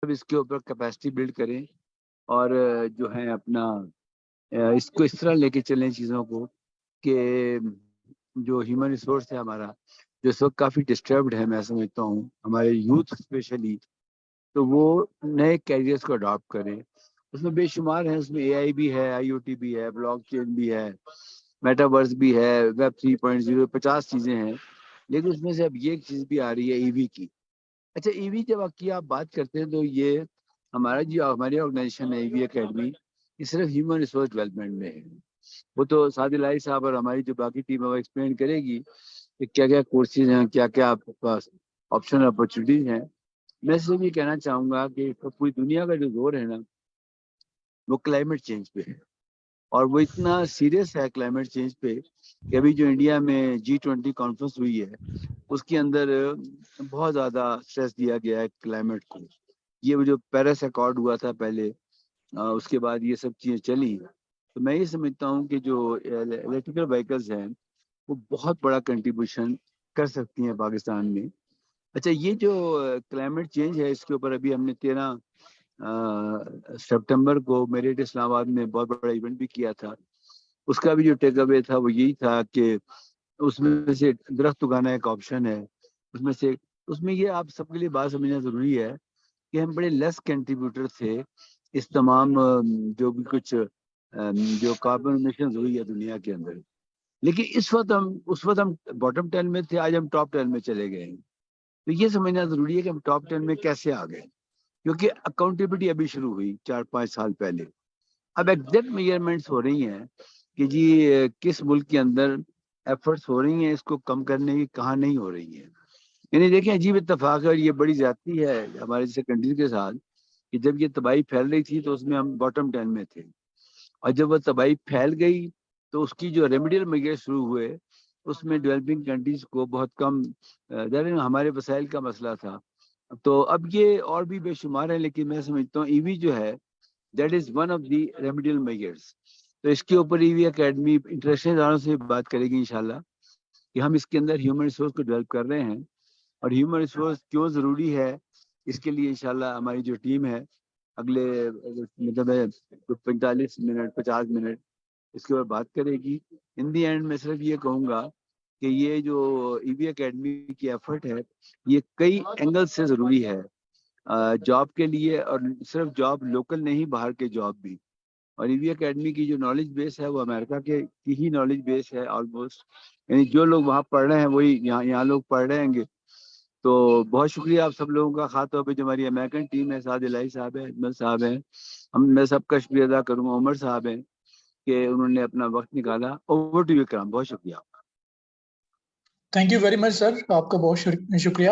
اس کے اوپر capacity build کریں اور جو ہے اپنا اس کو اس طرح لے کے چلیں چیزوں کو کہ جو ہیومن ریسورس ہے ہمارا جو اس وقت کافی ڈسٹربڈ ہے، میں سمجھتا ہوں ہمارے یوتھ اسپیشلی، تو وہ نئے کیریئرس کو اڈاپٹ کریں. اس میں بے شمار ہیں، اس میں اے آئی بھی ہے، آئی او ٹی بھی ہے، بلاک چین بھی ہے، میٹاورس بھی ہے، ویب 3.0، 50 چیزیں ہیں. لیکن اس میں سے اب یہ ایک چیز بھی آ رہی ہے ای وی کی. اچھا ای وی جب کی آپ بات کرتے ہیں تو یہ ہماری آرگنائزیشن ہے ای وی اکیڈمی، یہ صرف ہیومن ریسورس ڈیولپمنٹ میں ہے. وہ تو سعد الہی صاحب اور ہماری جو باقی ٹیم ہے وہ ایکسپلین کرے گی کہ کیا کیا کورسز ہیں، کیا کیا آپ کے پاس آپشن اپرچونیٹیز ہیں. میں صرف یہ کہنا چاہوں گا کہ پوری دنیا کا جو دور ہے نا وہ کلائمیٹ چینج پہ ہے، اور وہ اتنا سیریس ہے کلائمیٹ چینج پہ کہ ابھی جو انڈیا میں G20 کانفرنس ہوئی ہے اس کے اندر بہت زیادہ اسٹریس دیا گیا ہے کلائمیٹ کو. یہ وہ جو پیرس ایکارڈ ہوا تھا پہلے، اس کے بعد یہ سب چیزیں چلی. تو میں یہ سمجھتا ہوں کہ جو الیکٹریکل وہیکلز ہیں وہ بہت بڑا کنٹریبیوشن کر سکتی ہیں پاکستان میں. اچھا یہ جو کلائمیٹ چینج ہے اس کے اوپر ابھی ہم نے 13 سپٹمبر کو میرٹ اسلام آباد میں بہت بڑا ایونٹ بھی کیا تھا. اس کا بھی جو ٹیک اوے تھا وہ یہی تھا کہ اس میں سے درخت اگانا ایک آپشن ہے. اس میں یہ آپ سب کے لیے بات سمجھنا ضروری ہے کہ ہم بڑے لیس کنٹریبیوٹر تھے اس تمام جو بھی کچھ جو کاربن امیشنز ہوئی ہے دنیا کے اندر. لیکن اس وقت ہم باٹم 10 میں تھے، آج ہم ٹاپ 10 میں چلے گئے ہیں. تو یہ سمجھنا ضروری ہے کہ ہم ٹاپ 10 میں کیسے آ گئے، کیونکہ اکاؤنٹیبلٹی ابھی شروع ہوئی 4-5 سال پہلے. اب ایگزیکٹ میجرمنٹس ہو رہی ہیں کہ جی کس ملک کے اندر ایفرٹس ہو رہی ہیں اس کو کم کرنے کی، کہاں نہیں ہو رہی ہیں. یعنی دیکھیں عجیب اتفاق ہے اور یہ بڑی زیادتی ہے ہمارے جیسے کنٹریز کے ساتھ کہ جب یہ تباہی پھیل رہی تھی تو اس میں ہم باٹم 10 میں تھے، اور جب وہ تباہی پھیل گئی تو اس کی جو ریمیڈیل میجر شروع ہوئے اس میں ڈیولپنگ کنٹریز کو بہت کم ہمارے وسائل کا مسئلہ تھا. تو اب یہ اور بھی بے شمار ہے، لیکن میں سمجھتا ہوں ای وی جو ہے that is one of the remedial measures. تو اس کے اوپر ای وی اکیڈمی انٹرسٹڈ اداروں سے بات کرے گی انشاءاللہ کہ ہم اس کے اندر ہیومن ریسورس کو ڈیولپ کر رہے ہیں اور ہیومن ریسورس کیوں ضروری ہے. اس کے لیے انشاءاللہ ہماری جو ٹیم ہے اگلے مطلب 45 منٹ 50 منٹ اس کے اوپر بات کرے گی. ان دی اینڈ میں صرف یہ کہوں گا کہ یہ جو ای وی اکیڈمی کی ایفرٹ ہے یہ کئی اینگل سے ضروری ہے جاب کے لیے، اور صرف جاب لوکل نہیں، باہر کے جاب بھی. اور ای وی اکیڈمی کی جو نالج بیس ہے وہ امریکہ کی ہی نالج بیس ہے آلموسٹ، یعنی جو لوگ وہاں پڑھ رہے ہیں وہی یہاں لوگ پڑھ رہے ہیں گے. تو بہت شکریہ آپ سب لوگوں کا، خاص طور پہ جو ہماری امریکن ٹیم ہے، سعد الہی صاحب ہیں، اجمل صاحب ہیں، میں سب کا شکریہ ادا کروں گا، عمر صاحب ہیں کہ انہوں نے اپنا وقت نکالا. اوور ٹو یو کرام، بہت شکریہ. تھینک یو ویری مچ سر، آپ کا بہت شکریہ.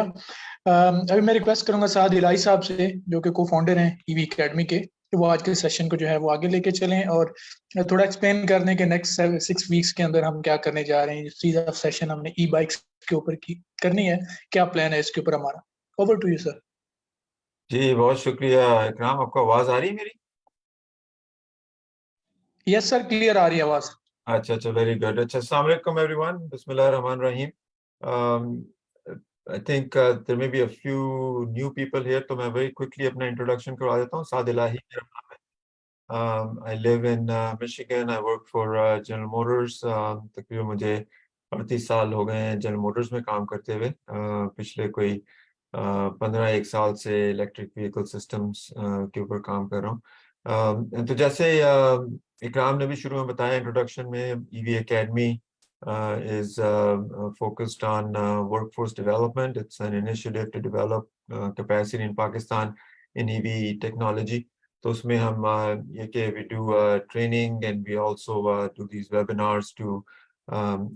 ابھی میں ریکویسٹ کروں گا سعد الہی صاحب سے جو کہ کو فاؤنڈر ہیں ای وی اکیڈمی کے، وہ آج کے سیشن کو جو ہے وہ آگے لے کے چلیں اور تھوڑا ایکسپلین کر دیں کہ نیکسٹ 6 ویکس کے اندر ہم کیا کرنے جا رہے ہیں. سیریز آف سیشن ہم نے ای بائکس کے اوپر کرنی ہے، کیا پلان ہے اس کے اوپر ہمارا. Over to you sir. جی بہت شکریہ اکرام. آپ کو آواز آ رہی ہے میری؟ یس سر، کلیئر آ رہی ہے آواز. اچھا ویری گڈ. اچھا السلام علیکم ایوری ون. بسم اللہ الرحمن الرحیم. I think there may be a few new people here, تو میں very quickly اپنا انٹروڈکشن کروا دیتا ہوں. سعد الہی میرا نام ہے. I live in Michigan. I work for General Motors. تقریباً مجھے 38 سال ہو گئے ہیں جنرل موٹرز میں کام کرتے ہوئے. پچھلے کوئی 15 سال سے الیکٹرک ویکل سسٹمز کے اوپر کام کر رہا ہوں. تو جیسے اکرام نے بھی شروع میں بتایا انٹروڈکشن میں، ای V academy is focused on workforce development. It's an initiative to develop capacity in Pakistan in EV technology. تو اس میں ہم یہ کہ we do training and we also do these webinars to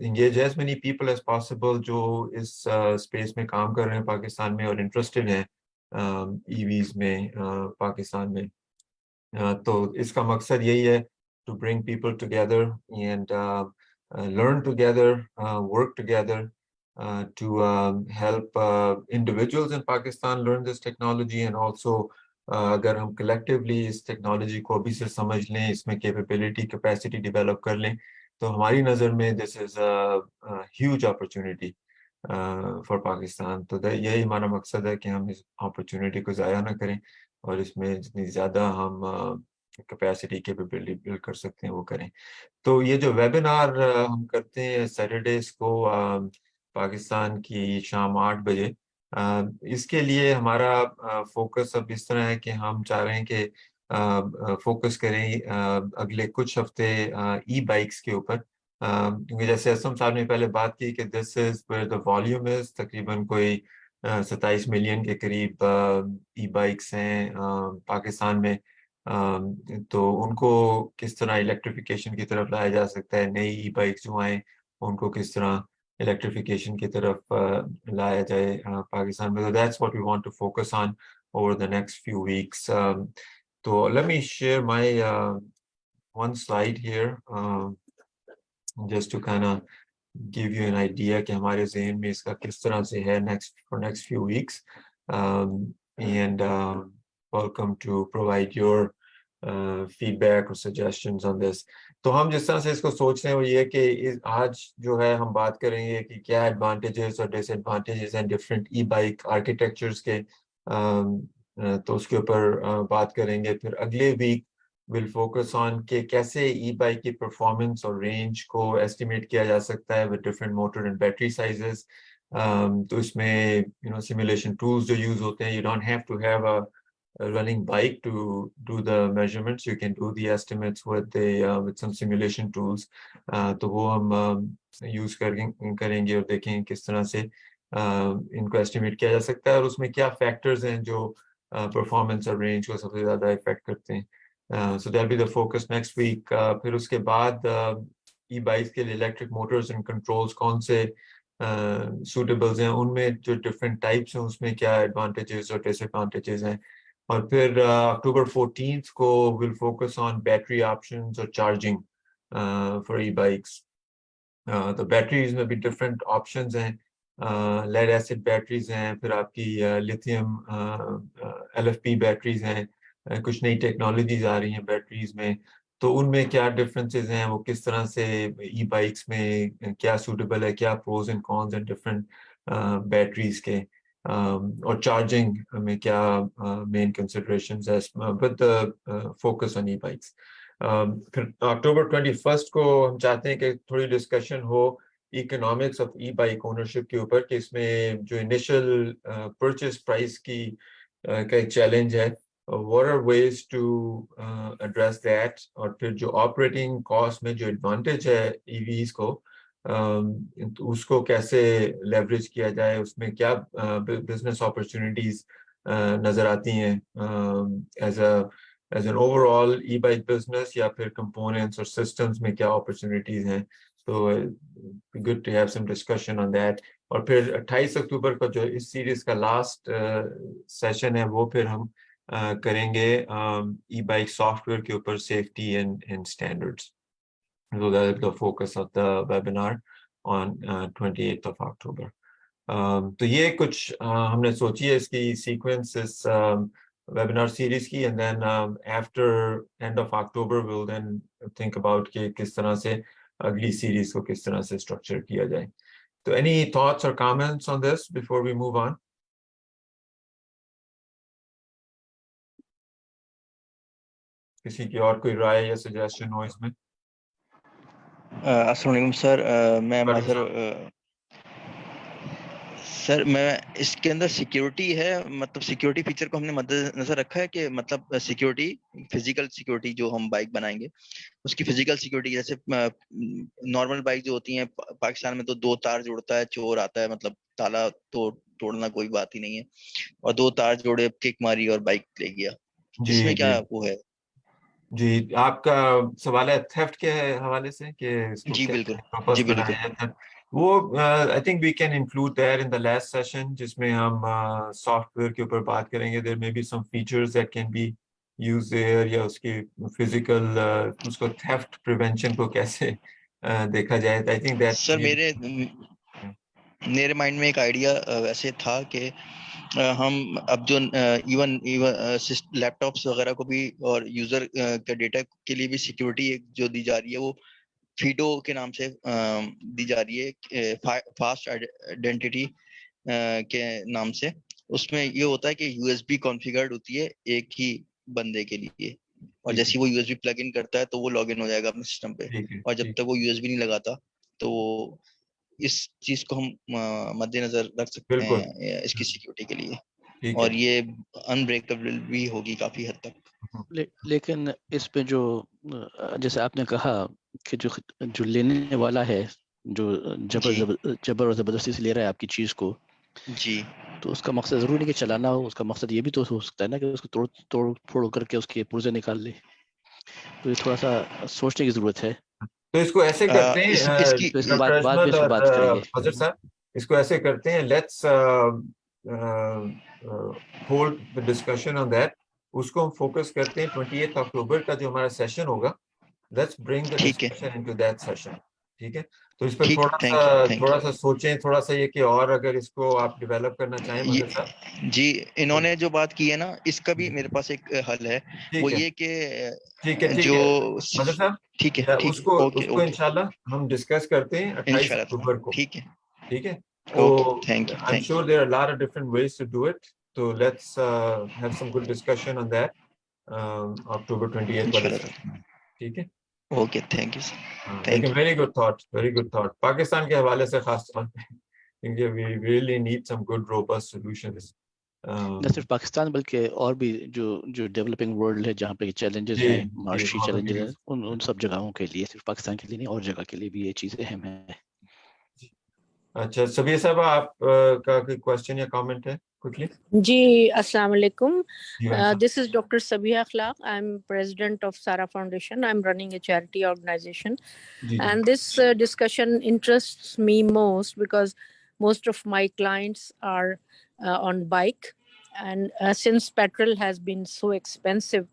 engage as many people as possible جو اس space میں کام کر رہے ہیں پاکستان میں اور interested ہیں EVs میں پاکستان میں. تو اس کا مقصد یہی ہے to bring people together and learn together, work together to help individuals in Pakistan learn this technology, and also اگر ہم collectively اس ٹیکنالوجی کو ابھی سے سمجھ لیں، اس میں capability capacity develop کر لیں، تو ہماری نظر میں this is a huge opportunity for Pakistan. تو یہی ہمارا مقصد ہے کہ ہم اس opportunity کو ضائع نہ کریں. اور اس میں جتنی زیادہ ہم کیپیسٹی کیپیبلٹی بلڈ کر سکتے ہیں وہ کریں. تو یہ جو ویبینار ہم کرتے ہیں سیٹرڈیز کو پاکستان کی شام 8 بجے, اس کے لیے ہمارا فوکس اب اس طرح ہے کہ ہم چاہ رہے ہیں کہ فوکس کریں اگلے کچھ ہفتے ای بائکس کے اوپر, کیونکہ جیسے اسلم صاحب نے پہلے بات کی کہ دس is where the volume is, تقریباً کوئی 27 ملین کے قریب ای بائکس ہیں پاکستان میں. تو ان کو کس طرح الیکٹریفیکیشن کی طرف لایا جا سکتا ہے, نئی ای بائکس جو آئیں ان کو کس طرح الیکٹریفیکیشن کی طرف لایا جائے پاکستان میں. That's what we want to focus on over the next few weeks. So let me share my one slide here just to kind of give you an idea کہ ہمارے ذہن میں اس کا کس طرح سے ہے for next few weeks. And welcome to provide your feedback or suggestions on this. تو ہم جس طرح سے اس کو سوچ رہے ہیں وہ یہ کہ آج جو ہے ہم بات کریں گے کہ کیا ایڈوانٹیجز اور ڈس ایڈوانٹیجز ہیں ڈفرینٹ ای بائک آرکیٹیکچرز کے, تو اس کے اوپر بات کریں گے. پھر اگلے ویک ول فوکس آن کہ کیسے ای بائک کی پرفارمنس اور رینج کو ایسٹیمیٹ کیا جا سکتا ہے with different motor and battery sizes. تو اس میں سیمولیشن ٹولز جو یوز ہوتے ہیں, you don't have to have a running bike to do the measurements. You can do the estimates with some simulation tools. تو وہ ہم یوز کریں گے اور دیکھیں گے کس طرح سے ان کو ایسٹیمیٹ کیا جا سکتا ہے اور اس میں کیا فیکٹرز ہیں جو پرفارمنس اور رینج کو سب سے زیادہ افیکٹ کرتے ہیں. So that'll be the focus next week. پھر اس کے بعد ای بائکس کے لیے الیکٹرک موٹرز اینڈ کنٹرولز کون سے سوٹیبلز ہیں, ان میں جو ڈفرینٹ ٹائپس ہیں اس میں کیا ایڈوانٹیجز اور ڈس ایڈوانٹیجز ہیں. اور پھر اکتوبر 14 کو will focus on battery options اور چارجنگ فار ای بائکس. تو بیٹریز میں بھی ڈفرینٹ آپشنز ہیں, لیڈ ایسڈ بیٹریز ہیں, پھر آپ کی لیتھیم LFP بیٹریز ہیں, کچھ نئی ٹیکنالوجیز آ رہی ہیں بیٹریز میں. تو ان میں کیا ڈفرینسز ہیں, وہ کس طرح سے ای بائکس میں کیا سوٹیبل ہے, کیا پروز اینڈ کونز ہیں ڈفرینٹ بیٹریز کے, اور چارجنگ میں کیا مین کنسیڈریشنز ہے with focus on E bikes. پھر اکتوبر 21 کو ہم چاہتے ہیں کہ تھوڑی discussion who economics of E bike ownership کے اوپر, کہ اس میں جو انیشل پرچیز پرائز کی کا ایک چیلنج ہے, what are ways to address that, اور پھر جو آپریٹنگ کاسٹ میں جو ایڈوانٹیج ہے ای ویز کو اس کو کیسے لیوریج کیا جائے, اس میں کیا بزنس اپرچونیٹیز نظر آتی ہیں as an over all E bike business, یا پھر کمپوننٹس اور سسٹمز میں کیا اپرچونیٹیز ہیں. تو good to have some discussion on that. اور پھر 28 اکتوبر کا جو اس سیریز کا لاسٹ سیشن ہے وہ پھر ہم کریں گے ای بائک سافٹ ویئر کے اوپر, safety and standards. So that is the focus of the webinar on 28th of October. تو یہ کچھ ہم نے سوچی ہے اس کی سیکوینس اس ویبینار سیریز کی, and then after end of October we'll then think about کہ کس طرح سے اگلی سیریز کو کس طرح سے اسٹرکچر کیا جائے. تو any thoughts or comments on this before we move on? کسی کی اور کوئی رائے یا سجیشن ہو اس میں؟ السلام علیکم سر. میں سر میں اس کے اندر سیکیورٹی ہے, مطلب سیکیورٹی فیچر کو ہم نے مد نظر رکھا ہے کہ مطلب سیکیورٹی, فزیکل سیکیورٹی جو ہم بائک بنائیں گے اس کی فزیکل سیکیورٹی, جیسے نارمل بائک جو ہوتی ہیں پاکستان میں تو 2 تار جوڑتا ہے, چور آتا ہے, مطلب تالا توڑنا کوئی بات ہی نہیں ہے, اور 2 تار جوڑے کک ماری اور بائک لے گیا. اس میں کیا وہ ہے؟ جی, آپ کا سوال ہے تھیفٹ کے حوالے سے کہ جی بالکل, جی بالکل. وہ I think we can include there in the last session, جس میں ہم سافٹ ویئر کے اوپر بات کریں گے. There may be some features that can be use there, یا اس کی فزیکل اس کو تھیفٹ پریونشن کو کیسے دیکھا جائے. آئی تھنک دیٹ سر میرے مائنڈ میں ایک آئیڈیا ویسے تھا کہ ہم اب جو ایون لیپ ٹاپس وغیرہ کو بھی اور یوزر کے ڈیٹا کے لیے بھی سیکیورٹی ایک جو دی جا رہی ہے وہ فیڈو کے نام سے دی جا رہی ہے, فاسٹ آئیڈینٹیٹی کے نام سے. اس میں یہ ہوتا ہے کہ یو ایس بی کانفیگرڈ ہوتی ہے ایک ہی بندے کے لیے, اور جیسے وہ U S B plug in کرتا ہے تو وہ لاگ ان ہو جائے گا اپنے سسٹم پہ, اور جب تک وہ یو ایس بی نہیں لگاتا تو اس چیز کو ہم مد نظر رکھ سکتے ہیں اس کی سیکیورٹی کے لیے, اور یہ انبریکیبل بھی ہوگی کافی حد تک. لیکن اس پہ جو جیسے آپ نے کہا کہ جو لینے والا ہے جو جبر اور زبردستی سے لے رہا ہے آپ کی چیز کو, جی, تو اس کا مقصد ضروری نہیں کہ چلانا ہو, اس کا مقصد یہ بھی تو ہو سکتا ہے نا کہ اس کو توڑ پھوڑ کر کے اس کے پرزے نکال لے. تو یہ تھوڑا سا سوچنے کی ضرورت ہے. تو اس کو ایسے کرتے ہیں تو اس کی بعد بھی اس پہ بات کریں گے. حضرت صاحب, اس کو ایسے کرتے ہیں, let's hold the discussion on that. اس کو ہم فوکس کرتے ہیں 28 اکتوبر کا جو ہمارا سیشن ہوگا, let's bring the discussion into that session. ٹھیک ہے, تو اس پہ تھوڑا سا سوچیں, تھوڑا سا یہ کہ اور اگر اس کو آپ ڈیولپ کرنا چاہیں مدر صاحب. جی, انہوں نے جو بات کی ہے نا, اس کا بھی میرے پاس ایک حل ہے, وہ یہ کہ جو مدر صاحب ٹھیک ہے اس کو انشاءاللہ ہم ڈسکس کرتے ہیں 28 اکتوبر کو. ٹھیک ہے, تو I'm sure there are a lot of different ways to do it. So let's have some good discussion on that. October 28th والے سے. ٹھیک ہے, اوکے, تھینک یو سر. لیکن ویری گڈ تھاٹ پاکستان کے حوالے سے خاص طور پہ, کیونکہ we really need some good robust solutions. نہ صرف پاکستان بلکہ اور بھی جو ڈیولپنگ ورلڈ ہے جہاں پہ چیلنجز ہیں, معاشی چیلنجز ہیں, ان سب جگہوں کے لیے, صرف پاکستان کے لیے نہیں, اور جگہ کے لیے بھی یہ چیزیں اہم ہیں. اچھا, سبیہ صاحب آپ کا کوئی کوشچن یا کامنٹ ہے کوئکلی؟ جی, السلام علیکم. This is Dr. Sabiha Akhlaq. I'm president of Sara Foundation. I'm running a charity organization. And this discussion interests me most because most of my clients are on bike. And since petrol has been so expensive,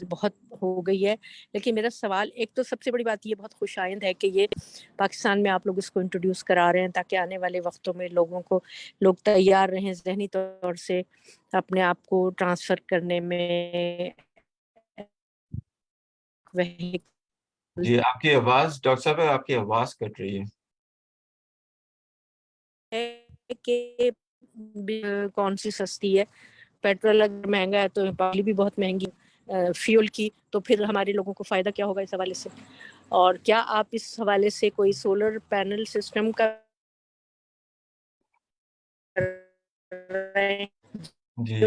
بہت ہو گئی ہے. لیکن میرا سوال, ایک تو سب سے بڑی بات یہ بہت خوش آئند ہے کہ یہ پاکستان میں آپ لوگ اس کو انٹروڈیوس کرا رہے ہیں تاکہ آنے والے وقتوں میں لوگ تیار رہیں ذہنی طور سے اپنے آپ کو ٹرانسفر کرنے میں. جی, آپ کی آواز ڈاکٹر صاحب, آپ کی آواز کٹ رہی ہے کہ کون سی سستی ہے. پیٹرول اگر مہنگا ہے تو پالی بھی بہت مہنگی فیول کی, تو پھر ہمارے لوگوں کو فائدہ کیا ہوگا اس حوالے سے. اور کیا آپ اس حوالے سے کوئی سولر پینل سسٹم کا جی.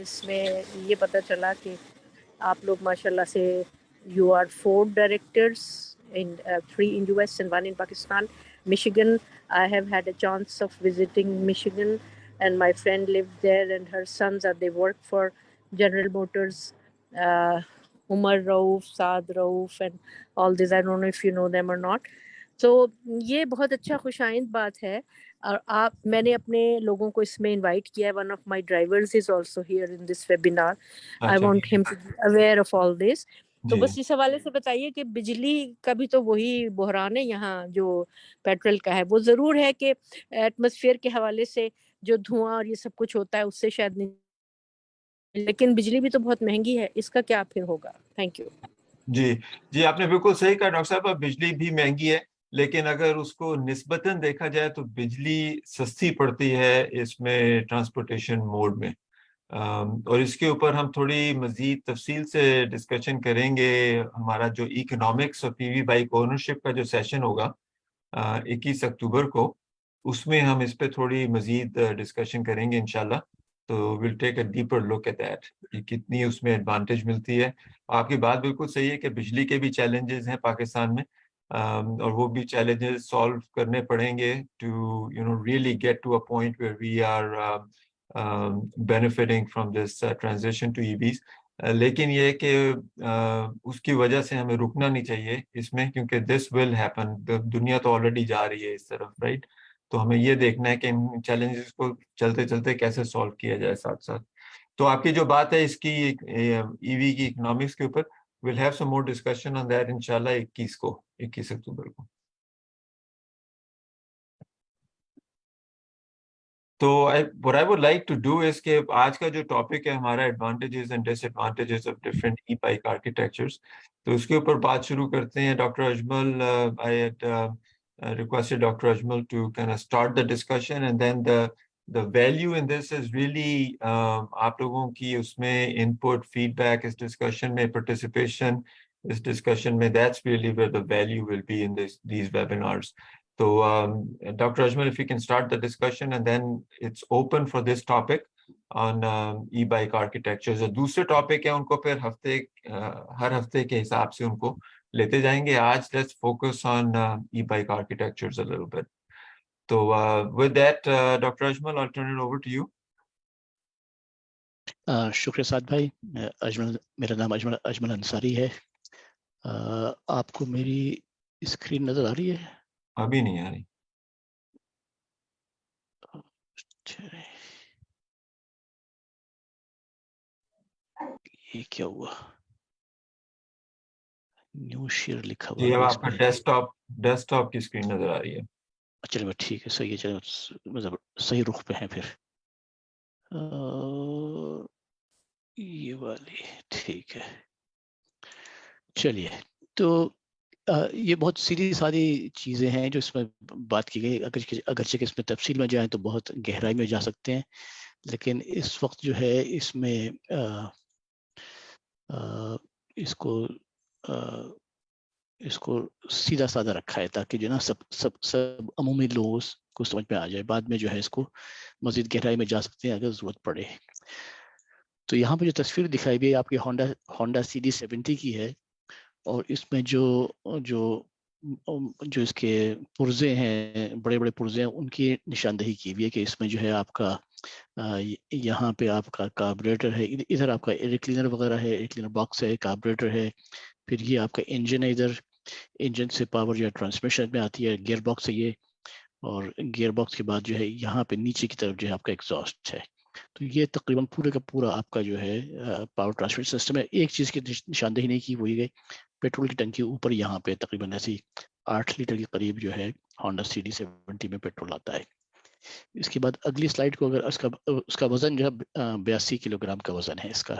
اس میں یہ پتہ چلا کہ آپ لوگ ماشاءاللہ سے you are 4 directors, 3 in US and 1 in Pakistan. Michigan, I have had a chance of visiting Michigan and my friend lived there and her sons they work for General Motors, Umar Rauf, Saad Rauf and all this. I don't know if you know them or not. So یہ بہت اچھا خوش آئند بات ہے, اور میں نے اپنے لوگوں کو اس میں انوائٹ کیا ہے. One of my drivers is also here in this webinar. I want him to be aware of all this. تو بس اس حوالے سے بتائیے کہ بجلی کا بھی تو وہی بحران ہے یہاں جو پیٹرول کا ہے. وہ ضرور ہے کہ ایٹماسفیئر کے حوالے سے جو دھواں اور یہ سب کچھ ہوتا ہے اس سے شاید نہیں, لیکن بجلی بھی تو بہت مہنگی ہے, اس کا کیا پھر ہوگا؟ Thank you. جی, آپ نے بالکل صحیح کہا ڈاکٹر صاحب, بجلی بھی مہنگی ہے, لیکن اگر اس کو نسبتاً دیکھا جائے تو بجلی سستی پڑتی ہے اس میں ٹرانسپورٹیشن موڈ میں. اور اس کے اوپر ہم تھوڑی مزید تفصیل سے ڈسکشن کریں گے. ہمارا جو اکنامکس اور پی وی بائک اونرشپ کا جو سیشن ہوگا 21 اکتوبر کو, اس میں ہم اس پہ تھوڑی مزید ڈسکشن کریں گے انشاءاللہ. تو we'll take a deeper look at that, کہ کتنی اس میں ایڈوانٹیج ملتی ہے. آپ کی بات بالکل صحیح ہے کہ بجلی کے بھی چیلنجز ہیں پاکستان میں, اور وہ بھی چیلنجز سالو کرنے پڑیں گے to really get to a point where we are benefiting from this transition to EVs. لیکن یہ کہ اس کی وجہ سے ہمیں رکنا نہیں چاہیے اس میں, کیونکہ this will happen. دنیا تو آلریڈی جا رہی ہے اس طرف, رائٹ. تو ہمیں یہ دیکھنا ہے کہ ان چیلنجز کو چلتے چلتے کیسے سالو کیا جائے ساتھ ساتھ. تو آپ کی جو بات ہے اس کی ای وی کی اکنامکس کے اوپر, we'll have some more discussion on that انشاءاللہ 21 اکتوبر کو. تو what I would like to do is کہ آج کا جو ٹاپک ہے ہمارا advantages and disadvantages of different e bike architectures, تو اس کے اوپر بات شروع کرتے ہیں. Doctor Ajmal, I had requested Dr. Ajmal to kind of start the discussion, and then the value in this is really آپ لوگوں کی اس میں input, feedback, اس discussion میں participation, اس discussion میں that's really where the value will be in these webinars. So Dr. Ajmal, if you can start the discussion, and then it's open for this topic on e-bike architecture. جو دوسرے topic ہیں ان کو پھر ہر ہفتے کے حساب سے ان کو لیتے جائیں گے. آج let's focus on e-bike architectures a little bit. So with that, Dr. Ajmal, I'll turn it over to you. شکریہ سعد بھائی. میرا نام اجمل انصاری ہے. آپ کو میری اسکرین نظر آ رہی ہے؟ ابھی نہیں آ رہی. یہ کیا ہوا؟ نیو شیئر لکھا ہوا جی اب ہے. آپ کا ڈیسک ٹاپ کی اسکرین نظر آ رہی ہے. چلو ٹھیک ہے، صحیح ہے. چلو مطلب صحیح رخ پہ ہیں پھر. یہ والی ٹھیک ہے. چلیے تو یہ بہت سیدھی سادی چیزیں ہیں جو اس میں بات کی گئی. اگرچہ کہ اس میں تفصیل میں جائیں تو بہت گہرائی میں جا سکتے ہیں، لیکن اس وقت جو ہے اس میں اس کو سیدھا سادہ رکھا ہے تاکہ جو نا سب عمومی لوگوں کو سمجھ میں آ جائے. بعد میں جو ہے اس کو مزید گہرائی میں جا سکتے ہیں اگر ضرورت پڑے. تو یہاں پہ جو تصویر دکھائی گئی آپ کی ہونڈا CD70 کی ہے، اور اس میں جو اس کے پرزے ہیں، بڑے بڑے پرزے ہیں، ان کی نشاندہی کی ہوئی ہے کہ اس میں جو ہے آپ کا یہاں پہ آپ کا کاربوریٹر ہے، ادھر آپ کا ایئر کلینر وغیرہ ہے، ایئر کلینر باکس ہے، کاربوریٹر ہے، پھر یہ آپ کا انجن ہے، ادھر انجن سے پاور جو ہے ٹرانسمیشن میں آتی ہے، گیئر باکس ہے یہ، اور گیئر باکس کے بعد جو ہے یہاں پہ نیچے کی طرف جو ہے آپ کا ایگزاسٹ ہے. تو یہ تقریباً پورے کا پورا آپ کا جو ہے پاور ٹرانسمیشن سسٹم ہے. ایک چیز کی نشاندہی نہیں کی ہوئی گئی، پیٹرول کی ٹنکی اوپر یہاں پہ تقریباً ایسی 8 لیٹر کے قریب جو ہے ہونڈا CD70 میں پیٹرول آتا ہے. اس کے بعد اگلی سلائڈ کو اگر اس کا وزن جو ہے 82 کلو گرام کا وزن ہے اس کا.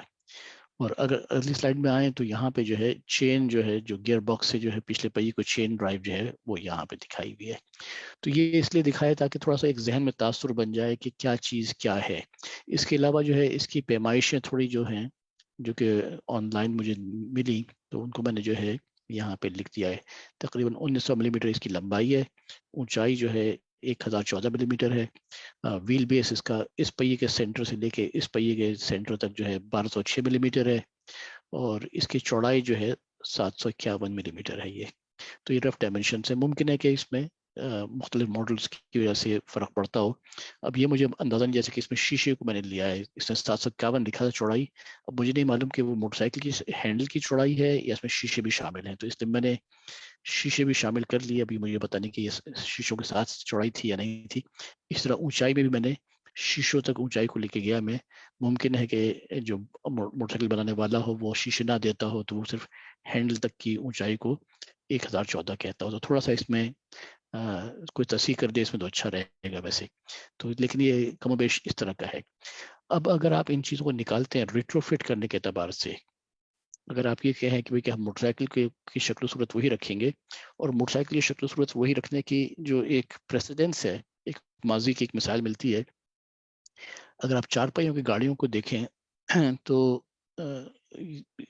اور اگر اگلی سلائڈ میں آئیں تو یہاں پہ جو ہے چین جو ہے جو گیئر باکس سے جو ہے پچھلے پہیے کو چین ڈرائیو جو ہے وہ یہاں پہ دکھائی ہوئی ہے. تو یہ اس لیے دکھایا تاکہ تھوڑا سا ایک ذہن میں تاثر بن جائے کہ کیا چیز کیا ہے. اس کے علاوہ جو ہے اس کی پیمائشیں تھوڑی جو ہیں جو کہ آن لائن مجھے ملی، تو ان کو میں نے جو ہے یہاں پہ لکھ دیا ہے. تقریباً 1900 ملی میٹر اس کی لمبائی ہے، اونچائی جو ہے 1014 ملی میٹر ہے. ویل بیس اس کا اس پہیے کے سینٹر سے لے کے اس پہیے کے سینٹر تک جو ہے 1206 ملی میٹر ہے، اور اس کی چوڑائی جو ہے 751 ملی میٹر ہے. یہ تو یہ رف ڈائمنشن سے ممکن ہے کہ اس میں مختلف ماڈلز کی وجہ سے فرق پڑتا ہو. اب یہ مجھے اندازہ نہیں، جیسے کہ اس میں شیشے کو میں نے لیا ہے، اس میں 751 لکھا تھا چوڑائی. اب مجھے نہیں معلوم کہ وہ موٹر سائیکل کی ہینڈل کی چوڑائی ہے یا اس میں شیشے بھی شامل ہیں، تو اس لیے میں نے شیشے بھی شامل کر لیے. ابھی مجھے پتہ نہیں کہ یہ شیشوں کے ساتھ چوڑائی تھی یا نہیں تھی. اس طرح اونچائی میں بھی میں نے شیشوں تک اونچائی کو لے کے گیا. میں ممکن ہے کہ جو موٹر سائیکل بنانے والا ہو وہ شیشے نہ دیتا ہو تو وہ صرف ہینڈل تک کی اونچائی کو 1014 کہتا ہو. تو تھوڑا سا اس میں کوئی تصحیح کر دے اس میں تو اچھا رہے گا ویسے تو، لیکن یہ کم و بیش اس طرح کا ہے. اب اگر آپ ان چیزوں کو نکالتے ہیں ریٹرو فٹ کرنے کے اعتبار سے، اگر آپ یہ کہیں کہ ہم موٹر سائیکل کی شکل و صورت وہی رکھیں گے، اور موٹر سائیکل کی شکل و صورت وہی رکھنے کی جو ایک پریسیڈنس ہے، ایک ماضی کی ایک مثال ملتی ہے. اگر آپ 4 پہیوں کی گاڑیوں کو دیکھیں تو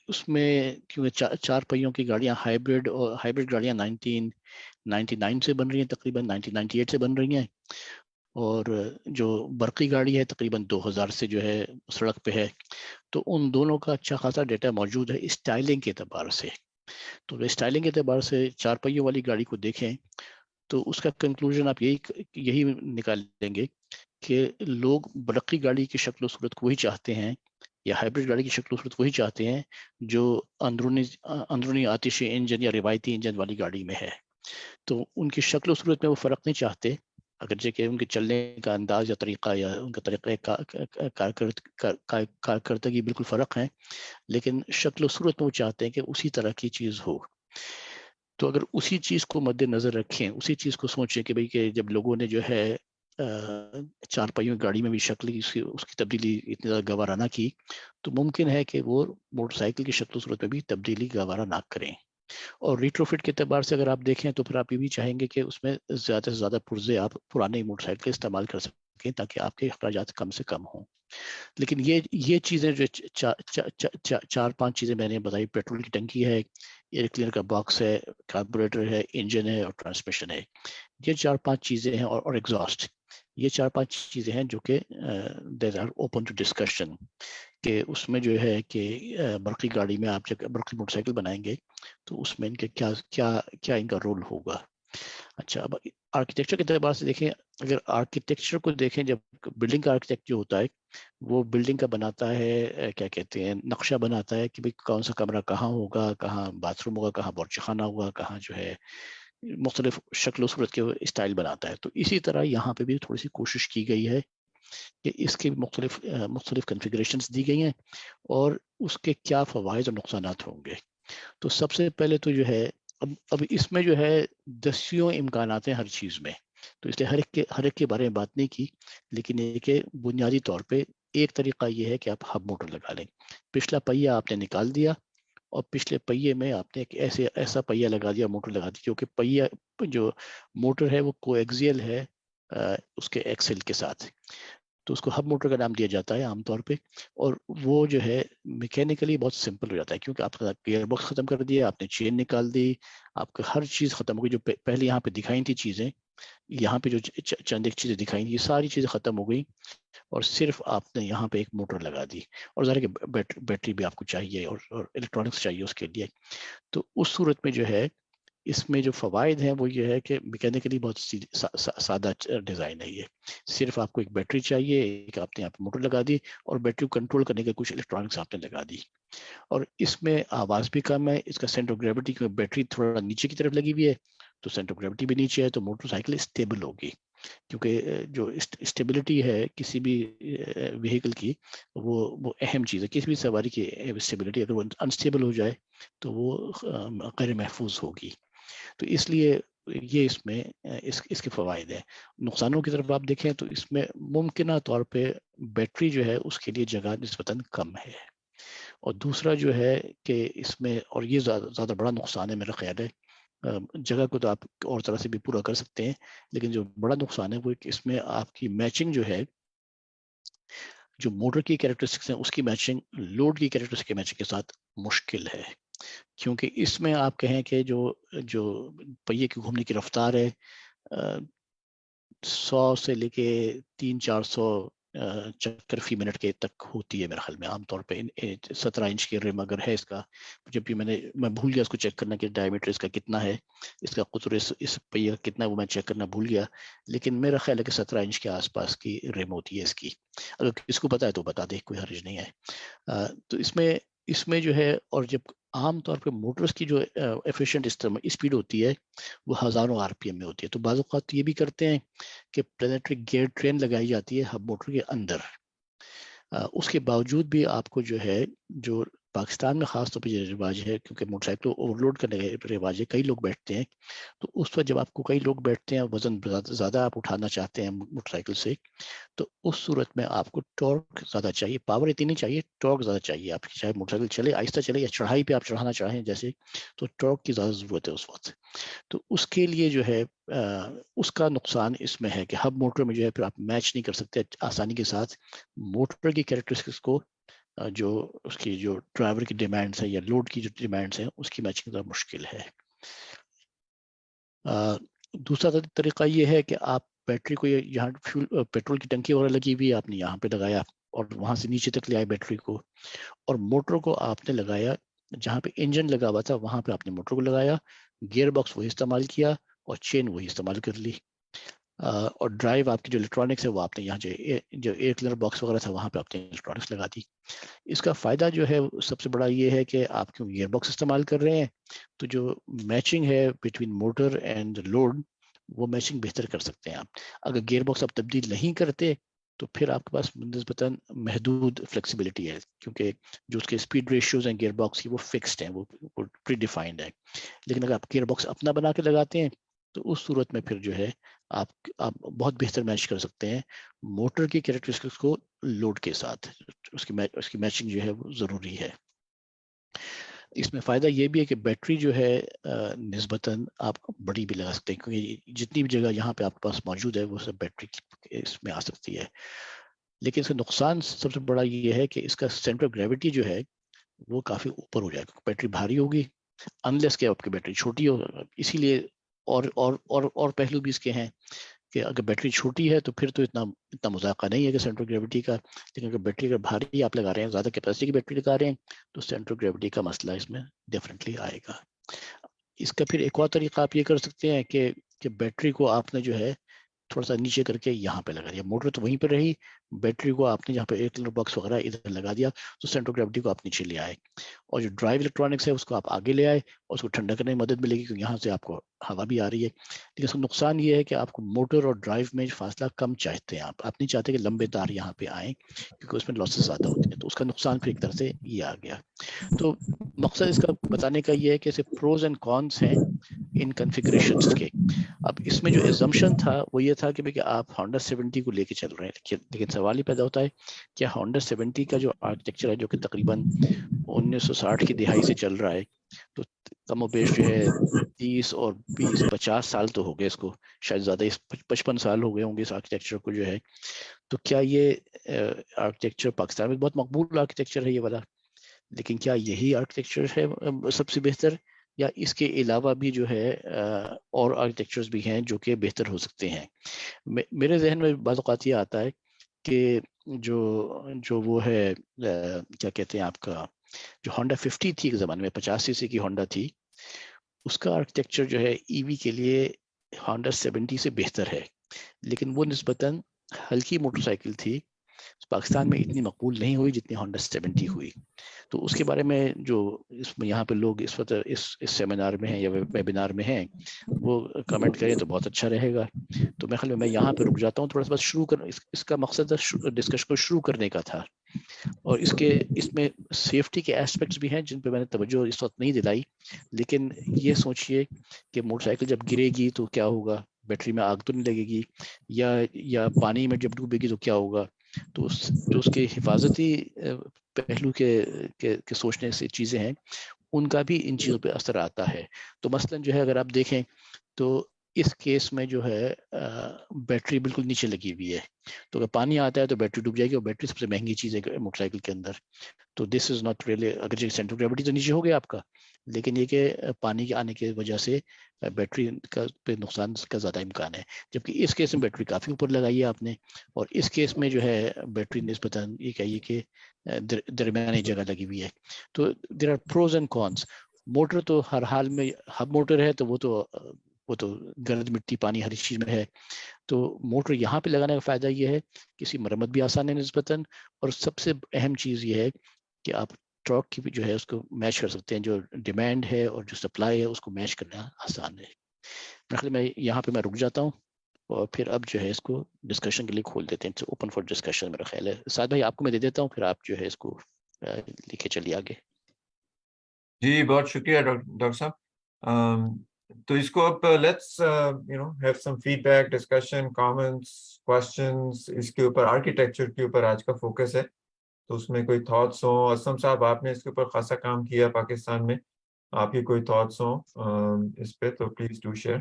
اس میں کیونکہ 4 پہیوں کی گاڑیاں ہائیبرڈ گاڑیاں 1999 سے بن رہی ہیں، تقریباً 1998 سے بن رہی ہیں، اور جو برقی گاڑی ہے تقریباً 2000 سے جو ہے سڑک پہ ہے. تو ان دونوں کا اچھا خاصا ڈیٹا موجود ہے اسٹائلنگ کے اعتبار سے. تو اسٹائلنگ کے اعتبار سے 4 پہیوں والی گاڑی کو دیکھیں تو اس کا کنکلوژن آپ یہی نکال لیں گے کہ لوگ برقی گاڑی کی شکل و صورت کو وہی چاہتے ہیں، یا ہائبرڈ گاڑی کی شکل و صورت وہی چاہتے ہیں جو اندرونی آتشی انجن یا روایتی انجن والی گاڑی میں ہے. تو ان کی شکل و صورت میں وہ فرق نہیں چاہتے، اگرچہ کہ ان کے چلنے کا انداز یا طریقہ یا ان کا طریقہ کارکردگی بالکل فرق ہیں، لیکن شکل و صورت میں وہ چاہتے ہیں کہ اسی طرح کی چیز ہو. تو اگر اسی چیز کو مد نظر رکھیں، اسی چیز کو سوچیں کہ بھئی کہ جب لوگوں نے جو ہے 4 پہیوں گاڑی میں بھی شکل اس کی تبدیلی اتنی زیادہ گوارا نہ کی، تو ممکن ہے کہ وہ موٹر سائیکل کی شکل و صورت میں بھی تبدیلی گوارا نہ کریں. اور ریٹروفٹ کے اعتبار سے اگر آپ دیکھیں تو پھر آپ یہ بھی چاہیں گے کہ اس میں زیادہ سے زیادہ پرزے آپ پرانے موٹر سائیکل استعمال کر سکیں تاکہ آپ کے اخراجات کم سے کم ہوں. لیکن یہ چیزیں جو چار پانچ چیزیں میں نے بتائی، پیٹرول کی ٹنکی ہے، ایئر کلینر کا باکس ہے، کاربوریٹر ہے، انجن ہے اور ٹرانسمیشن ہے، یہ 4-5 چیزیں ہیں، اور ایگزاسٹ، یہ 4-5 چیزیں ہیں جو کہ there are open to discussion, کہ اس میں جو ہے کہ برقی گاڑی میں آپ جب برقی موٹر سائیکل بنائیں گے تو اس میں ان کے کیا ان کا رول ہوگا. اچھا، اب آرکیٹیکچر کے اعتبار سے دیکھیں، اگر آرکیٹیکچر کو دیکھیں، جب بلڈنگ کا آرکیٹیکٹ جو ہوتا ہے وہ بلڈنگ کا بناتا ہے، کیا کہتے ہیں، نقشہ بناتا ہے کہ بھئی کون سا کمرہ کہاں ہوگا، کہاں باتھ روم ہوگا، کہاں باورچی خانہ ہوگا، کہاں جو ہے مختلف شکل و صورت کے اسٹائل بناتا ہے. تو اسی طرح یہاں پہ بھی تھوڑی سی کوشش کی گئی ہے کہ اس کے مختلف کنفیگریشنز دی گئی ہیں اور اس کے کیا فوائد اور نقصانات ہوں گے. تو سب سے پہلے تو جو ہے اب اس میں جو ہے دسیوں امکانات ہیں ہر چیز میں، تو اس لیے ہر ایک کے بارے میں بات نہیں کی، لیکن یہ کہ بنیادی طور پہ ایک طریقہ یہ ہے کہ آپ ہب موٹر لگا لیں. پچھلا پہیہ آپ نے نکال دیا اور پچھلے پہیے میں آپ نے ایک ایسا پہیہ لگا دیا، موٹر لگا دی، کیونکہ پہیہ جو موٹر ہے وہ کو ایکزیل ہے اس کے ایکسل کے ساتھ، تو اس کو ہب موٹر کا نام دیا جاتا ہے عام طور پہ. اور وہ جو ہے میکینیکلی بہت سمپل ہو جاتا ہے، کیونکہ آپ کا گیئر باکس ختم کر دیا، آپ نے چین نکال دی، آپ کا ہر چیز ختم ہو گئی. جو پہلے یہاں پہ دکھائی تھی چیزیں، یہاں پہ جو چند ایک چیزیں دکھائی تھی، یہ ساری چیزیں ختم ہو گئی اور صرف آپ نے یہاں پہ ایک موٹر لگا دی. اور ظاہر کہ بیٹری بھی آپ کو چاہیے اور الیکٹرانکس چاہیے اس کے لیے. تو اس صورت میں جو ہے اس میں جو فوائد ہیں وہ یہ ہے کہ میکینیکلی بہت سادہ ڈیزائن ہے. یہ صرف آپ کو ایک بیٹری چاہیے، ایک آپ نے یہاں پہ موٹر لگا دی اور بیٹری کو کنٹرول کرنے کے کچھ الیکٹرانکس آپ نے لگا دی. اور اس میں آواز بھی کم ہے، اس کا سینٹر آف گریوٹی کی بیٹری تھوڑا نیچے کی طرف لگی ہوئی ہے، تو سینٹر آف گریوٹی بھی نیچے ہے، تو موٹر سائیکل اسٹیبل ہوگی. کیونکہ جو اسٹیبلٹی ہے کسی بھی وہیکل کی، وہ اہم چیز ہے. کسی بھی سواری کی اسٹیبلٹی اگر وہ انسٹیبل ہو جائے تو وہ غیر محفوظ ہوگی. تو اس لیے یہ اس میں اس کے فوائد ہیں. نقصانوں کی طرف آپ دیکھیں تو اس میں ممکنہ طور پہ بیٹری جو ہے اس کے لیے جگہ نسبتاً کم ہے. اور دوسرا جو ہے کہ اس میں، اور یہ زیادہ بڑا نقصان ہے میرا خیال ہے، جگہ کو تو آپ اور طرح سے بھی پورا کر سکتے ہیں، لیکن جو بڑا نقصان ہے وہ اس میں آپ کی میچنگ جو ہے، جو موٹر کی کیریکٹرسٹکس ہیں اس کی میچنگ لوڈ کی کیریکٹرسٹک کی میچنگ کے ساتھ مشکل ہے. کیونکہ اس میں آپ کہیں کہ جو پہیے کی گھومنے کی رفتار ہے 100 سے لے کے 300-400 چکر فی منٹ کے تک ہوتی ہے میرے خیال میں عام طور پہ. 17 انچ کی رم اگر ہے اس کا، جب بھی میں بھول گیا اس کو چیک کرنا کہ ڈائیمیٹر اس کا کتنا ہے، اس کا قطر اس پہیے کا کتنا ہے، وہ میں چیک کرنا بھول گیا، لیکن میرا خیال ہے کہ 17 انچ کے آس پاس کی رم ہوتی ہے اس کی. اگر کس کو پتا ہے تو بتا دے، کوئی حرج نہیں ہے. تو اس میں جو ہے، اور جب عام طور پہ موٹرز کی جو ایفیشینٹ اسپیڈ ہوتی ہے وہ ہزاروں RPM میں ہوتی ہے، تو بعض اوقات یہ بھی کرتے ہیں کہ پلینیٹری گیئر ٹرین لگائی جاتی ہے ہب موٹر کے اندر. اس کے باوجود بھی آپ کو جو ہے، جو پاکستان میں خاص طور پہ یہ رواج ہے، کیونکہ موٹر سائیکل اوور لوڈ کرنے کا رواج ہے، کئی لوگ بیٹھتے ہیں، تو اس وقت جب آپ کو کئی لوگ بیٹھتے ہیں، وزن زیادہ آپ اٹھانا چاہتے ہیں موٹر سائیکل سے، تو اس صورت میں آپ کو ٹارک زیادہ چاہیے، پاور اتنی نہیں چاہیے، ٹارک زیادہ چاہیے. آپ کی چاہے موٹر سائیکل چلے آہستہ چلے یا چڑھائی پہ آپ چڑھانا چاہیں جیسے، تو ٹارک کی زیادہ ضرورت ہے اس وقت. تو اس کے لیے جو ہے اس کا نقصان اس میں ہے کہ ہب موٹر میں جو ہے پھر آپ میچ نہیں کر سکتے آسانی کے ساتھ موٹر کی کیریکٹرسٹکس کو، جو اس کی جو ڈرائیور کی ڈیمانڈس ہیں یا لوڈ کی جو ڈیمانڈس ہیں اس کی میچنگ ذرا مشکل ہے. دوسرا طریقہ یہ ہے کہ آپ بیٹری کو، یہاں پیٹرول کی ٹنکی وغیرہ لگی ہوئی ہے، آپ نے یہاں پہ لگایا اور وہاں سے نیچے تک لے آئے بیٹری کو، اور موٹر کو آپ نے لگایا جہاں پہ انجن لگا ہوا تھا وہاں پہ آپ نے موٹر کو لگایا، گیئر باکس وہی استعمال کیا اور چین وہی استعمال کر لی، اور ڈرائیو آپ کی جو الیکٹرانکس ہے وہ آپ نے یہاں جو ایئر کلینر باکس وغیرہ تھا وہاں پہ آپ نے الیکٹرانکس لگا دی. اس کا فائدہ جو ہے سب سے بڑا یہ ہے کہ آپ کیوں گیئر باکس استعمال کر رہے ہیں تو جو میچنگ ہے بٹوین موٹر اینڈ لوڈ، وہ میچنگ بہتر کر سکتے ہیں آپ. اگر گیئر باکس آپ تبدیل نہیں کرتے تو پھر آپ کے پاس نسبتاً محدود فلیکسیبلٹی ہے، کیونکہ جو اس کے اسپیڈ ریشیوز ہیں گیئر باکس کی وہ فکسڈ ہیں، وہ پری ڈیفائنڈ ہے. لیکن اگر آپ گیئر باکس اپنا بنا کے لگاتے ہیں تو اس صورت میں پھر جو ہے آپ بہت بہتر میچ کر سکتے ہیں موٹر کی کیریکٹرسٹکس کو لوڈ کے ساتھ. اس کی میچنگ جو ہے وہ ضروری ہے. اس میں فائدہ یہ بھی ہے کہ بیٹری جو ہے نسبتاً آپ بڑی بھی لگا سکتے ہیں، کیونکہ جتنی بھی جگہ یہاں پہ آپ کے پاس موجود ہے وہ سب بیٹری اس میں آ سکتی ہے. لیکن اس کا نقصان سب سے بڑا یہ ہے کہ اس کا سینٹر آف گریوٹی جو ہے وہ کافی اوپر ہو جائے گا. بیٹری بھاری ہوگی انلیس کہ آپ کی بیٹری چھوٹی ہو. اسی لیے اور پہلو بھی اس کے ہیں کہ اگر بیٹری چھوٹی ہے تو پھر تو اتنا مذاکرہ نہیں ہے کہ سینٹر گریوٹی کا. لیکن اگر بیٹری اگر بھاری آپ لگا رہے ہیں، زیادہ کیپیسٹی کی بیٹری لگا رہے ہیں، تو سینٹر گریوٹی کا مسئلہ اس میں ڈیفینیٹلی آئے گا. اس کا پھر ایک اور طریقہ آپ یہ کر سکتے ہیں کہ بیٹری کو آپ نے جو ہے تھوڑا سا نیچے کر کے یہاں پہ لگا دیا. موٹر تو وہیں پہ رہی، بیٹری کو آپ نے جہاں پہ ایئر کولر باکس وغیرہ ادھر لگا دیا، تو سینٹر گریوٹی کو آپ نیچے لے آئے. اور جو ڈرائیو الیکٹرانکس ہے اس کو آپ آگے لے آئے اور اس کو ٹھنڈا کرنے میں مدد ملے گی، کیونکہ یہاں سے آپ کو ہوا بھی آ رہی ہے. لیکن اس کا نقصان یہ ہے کہ آپ کو موٹر اور ڈرائیو میں فاصلہ کم چاہتے ہیں. آپ نہیں چاہتے کہ لمبے تار یہاں پہ آئیں، کیونکہ اس میں لاسز زیادہ ہوتے ہیں. تو اس کا نقصان پھر ایک طرح سے یہ آ گیا. تو مقصد اس کا بتانے کا یہ ہے کہ ایسے پروز اینڈ کونس ہیں ان کنفیگریشنز کے. اب اس میں جو ایزمپشن تھا وہ یہ تھا کہ آپ ہونڈا 70 کو لے کے چل رہے ہیں، لیکن سوال یہ پیدا ہوتا ہے کہ ہونڈا 70 کا جو آرکیٹیکچر ہے، جو کہ تقریباً 1960 کی دہائی سے چل رہا ہے، تو کم و بیش جو ہے 30 اور 20-50 سال تو ہو گئے اس کو، شاید زیادہ 55 سال ہو گئے ہوں گے اس آرکیٹیکچر کو جو ہے. تو کیا یہ آرکیٹیکچر پاکستان میں بہت مقبول آرکیٹیکچر ہے یہ والا، لیکن کیا یہی آرکیٹیکچر ہے سب سے بہتر، یا اس کے علاوہ بھی جو ہے اور آرکیٹیکچرز بھی ہیں جو کہ بہتر ہو سکتے ہیں؟ میرے ذہن میں بعض اوقات یہ آتا ہے کہ جو وہ ہے کیا کہتے ہیں آپ کا جو ہونڈا 50 تھی ایک زمانے میں، 50 cc کی ہونڈا تھی، اس کا آرکیٹیکچر جو ہے ای وی کے لیے ہونڈا 70 سے بہتر ہے. لیکن وہ نسبتاً ہلکی موٹر سائیکل تھی، پاکستان میں اتنی مقبول نہیں ہوئی جتنی ہونڈا 70 ہوئی. تو اس کے بارے میں جو اس میں یہاں پہ لوگ اس وقت اس سیمینار میں ہیں یا ویبینار میں ہیں وہ کمنٹ کریں تو بہت اچھا رہے گا. تو میرے خیال میں یہاں پہ رک جاتا ہوں تھوڑا سا، بس شروع کر اس کا مقصد ڈسکشن کو شروع کرنے کا تھا. اور اس میں سیفٹی کے اسپیکٹس بھی ہیں جن پہ میں نے توجہ اس وقت نہیں دلائی. لیکن یہ سوچئے کہ موٹر سائیکل جب گرے گی تو کیا ہوگا، بیٹری میں آگ تو نہیں لگے گی، یا پانی میں جب ڈوبے گی تو کیا ہوگا. تو اس کے حفاظتی پہلو کے سوچنے سے چیزیں ہیں، ان کا بھی ان چیزوں پہ اثر آتا ہے. تو مثلاً جو ہے اگر آپ دیکھیں تو اس کیس میں جو ہے بیٹری بالکل نیچے لگی ہوئی ہے، تو اگر پانی آتا ہے تو بیٹری ڈوب جائے گی، اور بیٹری سب سے مہنگی چیز ہے موٹر سائیکل کے اندر. تو دس از ناٹ ریئلی، اگر سینٹر گریوٹی تو نیچے ہو گیا آپ کا، لیکن یہ کہ پانی کے آنے کی وجہ سے بیٹری کا پہ نقصان کا زیادہ امکان ہے. جبکہ اس کیس میں بیٹری کافی اوپر لگائی ہے آپ نے، اور اس کیس میں جو ہے بیٹری نسبتاً یہ کہیے کہ درمیانی جگہ لگی ہوئی ہے. تو there are pros and cons. Motor تو ہر حال میں ہب موٹر ہے، تو وہ تو گرد مٹی پانی ہر چیز میں ہے. تو موٹر یہاں پہ لگانے کا فائدہ یہ ہے کہ اس کی مرمت بھی آسان ہے نسبتاً، اور سب سے اہم چیز یہ ہے کہ آپ ٹارک کی بھی جو ہے اس کو میچ کر سکتے ہیں. جو ڈیمانڈ ہے اور جو سپلائی ہے اس کو میچ کرنا آسان ہے. میں یہاں پہ میں رک جاتا ہوں، اور پھر اب جو ہے اس کو ڈسکشن کے لیے کھول دیتے ہیں. اوپن فار ڈسکشن میرا خیال ہے. سعد بھائی آپ کو میں دے دیتا ہوں، پھر آپ جو ہے اس کو لکھے چلیے آگے. جی بہت شکریہ ڈاکٹر صاحب. تو اس کو اب let's have some feedback, discussion, comments, questions. اس کے اوپر آرکیٹیکچر کے اوپر آج کا فوکس ہے، تو اس میں کوئی تھاٹس ہوں. اسلم صاحب آپ نے اس کے اوپر خاصا کام کیا پاکستان میں، آپ کی کوئی تھاٹس ہوں اس پہ تو پلیز ڈو شیئر.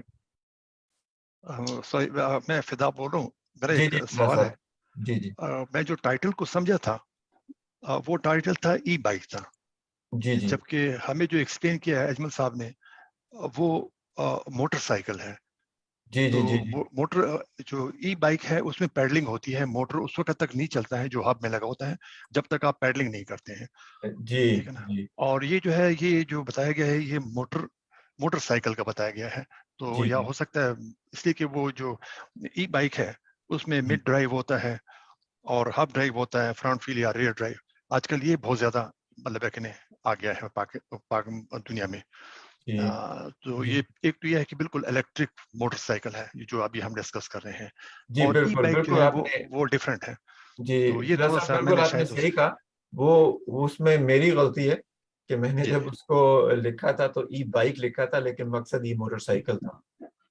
میں فدا بول رہا ہوں. میرا جی ایک جی سوال ہے. جی میں جو ٹائٹل کو سمجھا تھا وہ ٹائٹل تھا ای بائک تھا، جی جی جبکہ ہمیں جو ایکسپلین کیا ہے اجمل صاحب نے وہ موٹر سائیکل ہے. جی تو جی جی موٹر جو ای بائک ہے اس میں پیڈلنگ ہوتی ہے. موٹر اس وقت تک نہیں چلتا ہے جو ہب میں لگا ہوتا ہے جب تک آپ پیڈلنگ نہیں کرتے ہیں. جی ٹھیک ہے نا. جی اور یہ جو ہے یہ جو بتایا گیا ہے یہ موٹر سائیکل کا بتایا گیا ہے. تو جی یا ہو سکتا ہے اس لیے کہ وہ جو ای بائک ہے اس میں مڈ ڈرائیو ہوتا ہے اور ہب ڈرائیو ہوتا ہے، فرنٹ ویل یا ریئر ڈرائیو. آج کل یہ بہت زیادہ مطلب ہے کہ آ گیا ہے پاک دنیا میں. تو یہ ایک تو یہ ہے کہ بالکل الیکٹرک موٹر سائیکل ہے جو ابھی ہم ڈسکس کر رہے ہیں، جی اور ای بائک جو بالکل ہے آپ نے وہ ڈفرینٹ ہے. جی تو یہ فضا تھوڑا صاحب سا میں بالکل نے آپ نے شاید صحیح کہا. وہ اس میں میری غلطی ہے کہ میں نے جی جب اس کو لکھا تھا تو ای بائک لکھا تھا، لیکن مقصد ای موٹر سائیکل تھا.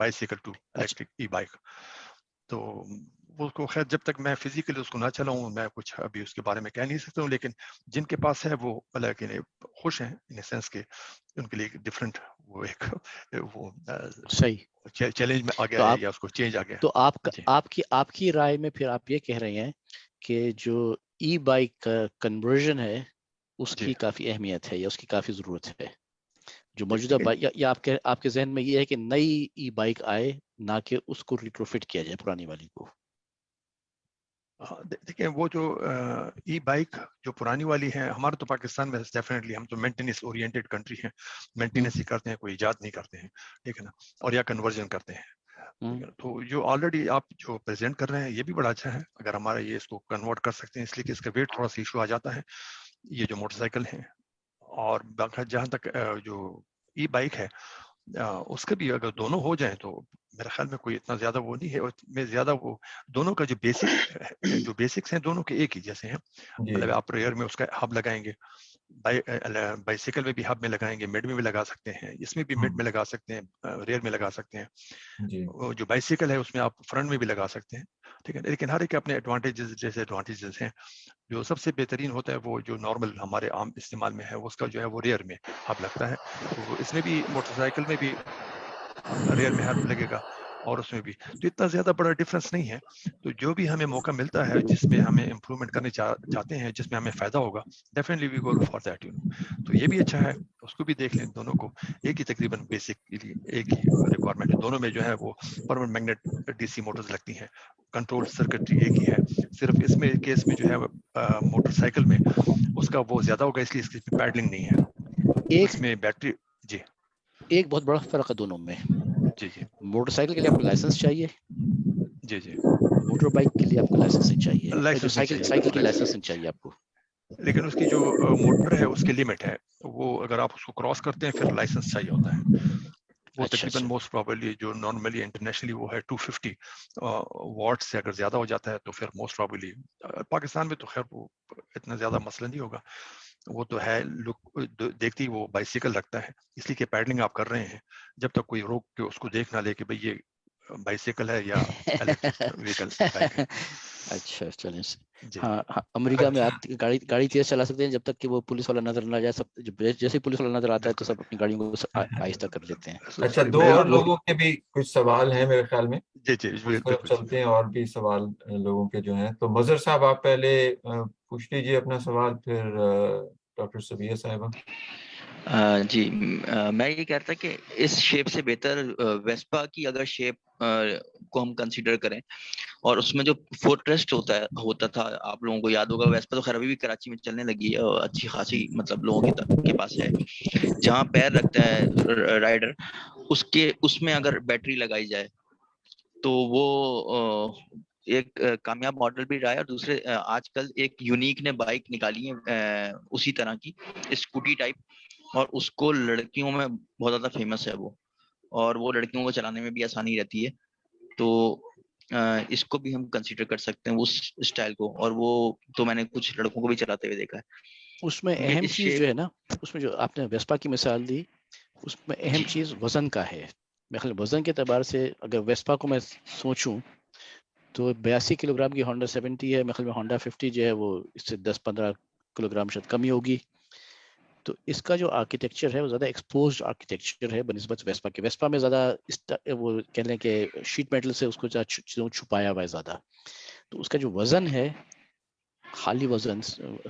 bicycle to electric e-bike. تو وہ کو خیر جب تک میں فزیکلی اس کو نہ چلاؤں میں کچھ ابھی اس کے بارے میں کہہ نہیں سکتا ہوں، لیکن جن کے پاس ہے وہ لیکن خوش ہیں ان سینس کہ ان کے لیے ڈفرینٹ وہ ایک وہ صحیح چیلنج میں آ گیا ہے یا اس کو چینج آ گیا. تو آپ کی رائے میں پھر آپ یہ کہہ رہے ہیں کہ جو ای بائک کا کنورژن ہے اس کی کافی اہمیت ہے یا اس کی کافی ضرورت ہے جو موجودہ بائک یا آپ کے ذہن میں یہ ہے کہ نئی ای بائک آئے نہ کہ اس کو ریٹروفٹ کیا جائے پرانی والی کو. دیکھیں وہ جو ای بائک جو پرانی والی ہے ہمارے تو پاکستان میں ڈیفینیٹلی ہم تو مینٹیننس اورینٹیڈ کنٹری ہیں، مینٹیننس ہی کرتے ہیں، کوئی ایجاد نہیں کرتے ہیں، ٹھیک ہے نا، اور یا کنورژن کرتے ہیں. تو جو آلریڈی آپ جو پریزنٹ کر رہے ہیں یہ بھی بڑا اچھا ہے اگر ہمارا یہ اس کو کنورٹ کر سکتے ہیں، اس لیے کہ اس کا ویٹ تھوڑا سا ایشو آ جاتا ہے. یہ جو موٹر سائیکل ہیں اور جہاں تک جو ای بائک ہے اس کے بھی اگر دونوں ہو جائیں تو میرے خیال میں کوئی اتنا زیادہ وہ نہیں ہے. اور میں زیادہ وہ دونوں کا جو بیسکس ہیں دونوں کے ایک ہی جیسے ہیں. مطلب آپ ریئر میں اس کا ہب لگائیں گے، بائسیکل میں بھی ہب میں لگائیں گے، مڈ میں بھی لگا سکتے ہیں، اس میں بھی مڈ میں لگا سکتے ہیں، ریئر میں لگا سکتے ہیں. جو بائسیکل ہے اس میں آپ فرنٹ میں بھی لگا سکتے ہیں، ٹھیک ہے. لیکن ہر ایک کے اپنے ایڈوانٹیجز ڈس ایڈوانٹیجز ہیں. جو سب سے بہترین ہوتا ہے وہ جو نارمل ہمارے عام استعمال میں ہے اس کا جو ہے وہ ریئر میں ہب لگتا ہے. تو اس میں بھی موٹر سائیکل میں بھی ریئر میں ہب لگے گا اور اس میں بھی تو اتنا زیادہ بڑا ڈفرینس نہیں ہے. تو جو بھی ہمیں موقع ملتا ہے جس میں ہمیں امپروومنٹ کرنے چاہتے ہیں، جس میں ہمیں فائدہ ہوگا، definitely we go for that. تو یہ بھی اچھا ہے، اس کو بھی دیکھ لیں. دونوں کو ایک ہی تقریباً بیسک ایک ہی ریکوائرمنٹ ہے. دونوں میں جو ہے وہ permanent magnet D C motors لگتی ہیں، کنٹرول سرکٹری ایک ہی ہے. صرف اس میں کیس میں جو ہے موٹر سائیکل میں اس کا وہ زیادہ ہوگا، اس لیے اس کی پیڈلنگ نہیں ہے، اس میں بیٹری. جی ایک بہت بڑا فرق ہے دونوں میں. جی موٹر سائیکل کے لیے آپ کو لائسنس چاہیے، جی موٹر بائک کے لیے آپ کو لائسنس نہیں چاہیے، لائسنس سائیکل کی لائسنس نہیں چاہیے آپ کو. لیکن اس کی جو موٹر ہے اس کی لمٹ ہے، وہ اگر آپ اس کو کراس کرتے ہیں پھر لائسنس چاہیے ہوتا ہے. وہ تقریباً موسٹ پرابیبلی جو نارملی انٹرنیشنلی وہ ہے 250 واٹ سے اگر زیادہ ہو جاتا ہے تو پھر موسٹ پرابیبلی پاکستان میں تو خیر وہ اتنا زیادہ مسئلہ نہیں ہوگا. وہ تو ہے لک دیکھتی وہ بائسیکل رکھتا ہے، اس لیے کہ پیڈلنگ آپ کر رہے ہیں جب تک کوئی روک کے اس کو دیکھ نہ لے کہ بھئی یہ بائسیکل ہے یا الیکٹرک وہیکل بائک ہے. اچھا چلیں. ہاں امریکہ میں آپ گاڑی تیز چلا سکتے ہیں جب تک کہ وہ پولیس والا نظر نہ جائے. سب جیسے پولیس والا نظر آتا ہے تو سب اپنی گاڑیوں کو آہستہ کر لیتے ہیں. اچھا، دو اور لوگوں کے بھی کچھ سوال ہیں میرے خیال میں. جی چلتے ہیں اور بھی سوال لوگوں کے جو ہیں. تو مظہر صاحب آپ پہلے پوچھ لیجیے اپنا سوال، پھر ڈاکٹر صبیہ صاحبہ. جی میں یہ کہتا کہ اس شیپ سے بہتر ویسپا کی اگر شیپ کو ہم کنسیڈر کریں، اور اس میں جو فوٹ ریسٹ ہوتا تھا، آپ لوگوں کو یاد ہوگا ویسپا تو خیر ابھی بھی کراچی میں چلنے لگی ہے اور اچھی خاصی مطلب لوگوں کے پاس ہے. جہاں پیر رکھتا ہے رائڈر اس میں اگر بیٹری لگائی جائے تو وہ ایک کامیاب ماڈل بھی رہا ہے. اور دوسرے آج کل ایک یونیک نے بائک نکالی ہے اسی طرح کی اسکوٹی ٹائپ، اور اس کو لڑکیوں میں بہت زیادہ فیمس ہے وہ، اور وہ لڑکیوں کو چلانے میں بھی آسانی رہتی ہے. تو اس کو بھی ہم کنسیڈر کر سکتے ہیں اس اسٹائل کو، اور وہ تو میں نے کچھ لڑکوں کو بھی چلاتے ہوئے دیکھا ہے. اس میں اہم چیز جو ہے نا، اس میں جو آپ نے ویسپا کی مثال دی، اس میں اہم چیز وزن کا ہے. میرے خیال وزن کے اعتبار سے اگر ویسپا کو میں سوچوں تو 82 کلو گرام کی ہونڈا 70 ہے، میرے خیال میں ہونڈا 50 جو ہے وہ اس سے 10-15 کلو گرام شاید کمی ہوگی. تو اس کا جو آرکیٹیکچر ہے وہ زیادہ ایکسپوزڈ آرکیٹیکچر ہے بنسبت ویسپا کے. ویسپا میں زیادہ وہ کہہ لیں کہ شیٹ میٹل سے اس کو چیزوں چھپایا ہوا ہے زیادہ. تو اس کا جو وزن ہے، خالی وزن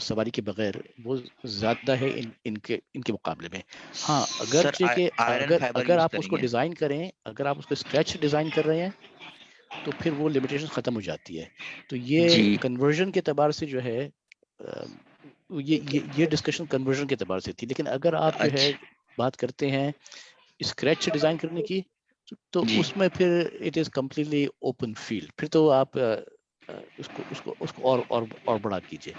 سواری کے بغیر، وہ زیادہ ہے ان کے مقابلے میں. ہاں اگرچہ کہ اگر آپ اس کو ڈیزائن کریں، اگر آپ اس کو اسکریچ ڈیزائن کر رہے ہیں تو پھر وہ لمیٹیشن ختم ہو جاتی ہے. تو یہ کنورژن کے اعتبار سے جو ہے یہ ڈسکشن کنورژن کے اعتبار سے تھی. لیکن اگر آپ جو ہے بات کرتے ہیں اسکریچ ڈیزائن کرنے کی تو اس میں پھر it is completely open field. پھر تو آپ اس کو اور بڑا کیجئے.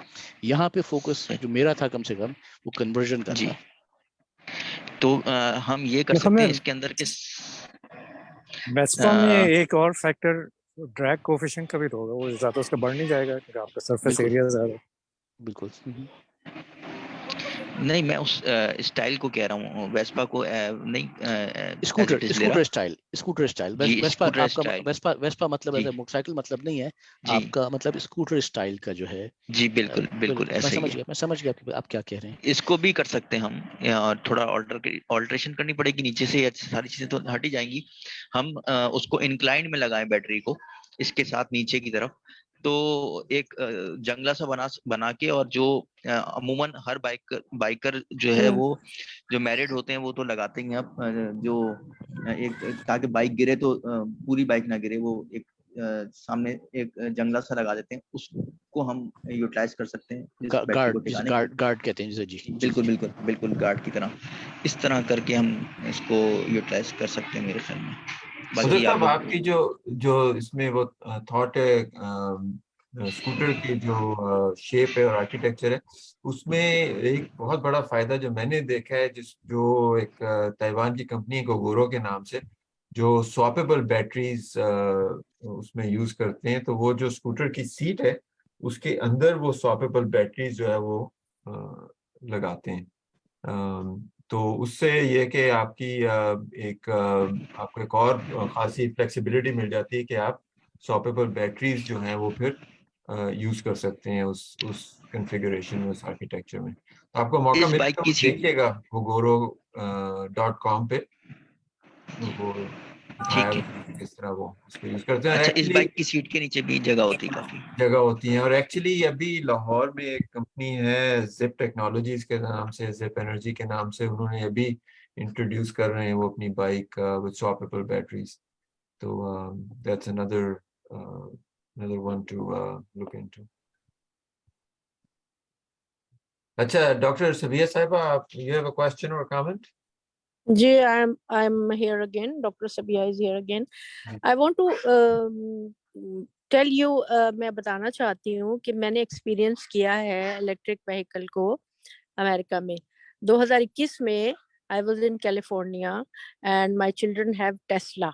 یہاں پہ فوکس جو میرا تھا کم سے کم وہ کنورژن کا تھا. تو ہم یہ کر سکتے ہیں اس کے اندر کہ ویسپا میں ایک اور فیکٹر ڈریگ کوفیشنٹ کا بھی ہوگا، وہ زیادہ اس کا بڑھ نہیں جائے گا کیونکہ آپ کا سرفیس ایریا زیادہ. بالکل. نہیں میں اس اسٹائل کو کہہ رہا ہوں، ویسپا کو نہیں اسکوٹر اسٹائل جی اسکوٹر آپ کا اسٹائل. ویسپا مطلب جی ایسا موٹر سائیکل مطلب نہیں ہے جی آپ کا، مطلب اسکوٹر اسٹائل کا جو ہے. جی بالکل بالکل میں ایسا ہی ہے. میں سمجھ گیا کہ آپ کیا کہہ رہے ہیں. اس کو بھی کر سکتے ہیں ہم، تھوڑا آلٹریشن کرنی پڑے گی نیچے سے، ساری چیزیں تو ہٹ ہی جائیں گی. ہم اس کو انکلائنڈ میں لگائیں بیٹری کو اس کے ساتھ نیچے کی طرف، تو ایک جنگلہ سا بنا کے، اور جو عموماً ہر بائکر جو ہے وہ جو میرڈ ہوتے ہیں وہ تو لگاتے ہی ہیں. اب جو ایک تاکہ بائک گرے تو پوری بائک نہ گرے، وہ ایک سامنے ایک جنگلہ سا لگا دیتے ہیں، اس کو ہم یوٹیلائز کر سکتے ہیں اس بیٹری کو ٹکانے کے. گارڈ کہتے ہیں جسے. جی بالکل بالکل بالکل گارڈ کی طرح، اس طرح کر کے ہم اس کو یوٹیلائز کر سکتے ہیں میرے خیال میں. حضرت باقی صاحب لوگ آپ کی جو اس میں وہ تھاٹ ہے اسکوٹر کی جو شیپ ہے اور آرکیٹیکچر ہے، اس میں ایک بہت بڑا فائدہ جو میں نے دیکھا ہے، جو ایک تائیوان کی کمپنی ہے گوگورو کے نام سے، جو سواپیبل بیٹریز اس میں یوز کرتے ہیں، تو وہ جو اسکوٹر کی سیٹ ہے اس کے اندر وہ سواپیبل بیٹریز جو ہے وہ لگاتے ہیں. تو اس سے یہ کہ آپ کی آپ کو ایک اور خاصی فلیکسیبلٹی مل جاتی ہے کہ آپ سواپیبل بیٹریز جو ہیں وہ پھر یوز کر سکتے ہیں اس کنفیگریشن میں، اس آرکیٹیکچر میں. تو آپ کو موقع اس ملے بائک تو کی سیٹ دیکھیے گا gogoro.com پہ وہ دکھایا ٹھیک ہے. ہوا ہے کہ کس طرح وہ اس کو یوز کرتے ہیں. اور اچھا، اس ایکچولی بائک کی سیٹ کے نیچے بھی جگہ ہوتی ہے کافی. جگہ ہوتی ہیں، اور ایکچولی ابھی لاہور میں ایک کمپنی ہے زپ ٹیکنالوجیز کے نام سے، زپ انرجی کے نام سے، انہوں نے ابھی انٹروڈیوس کر رہے ہیں وہ اپنی بائک with swappable batteries. تو that's another one to look into. اچھا ڈاکٹر سبیہ صاحبہ، you have a question or a comment? G I'm here again. Dr. Sabia is here again. I want to tell you, میں بتانا چاہتی ہوں کہ میں نے ایکسپیرینس کیا ہے الیکٹرک وہیکل کو امریکہ میں. 2021 میں I was in California and my children have Tesla.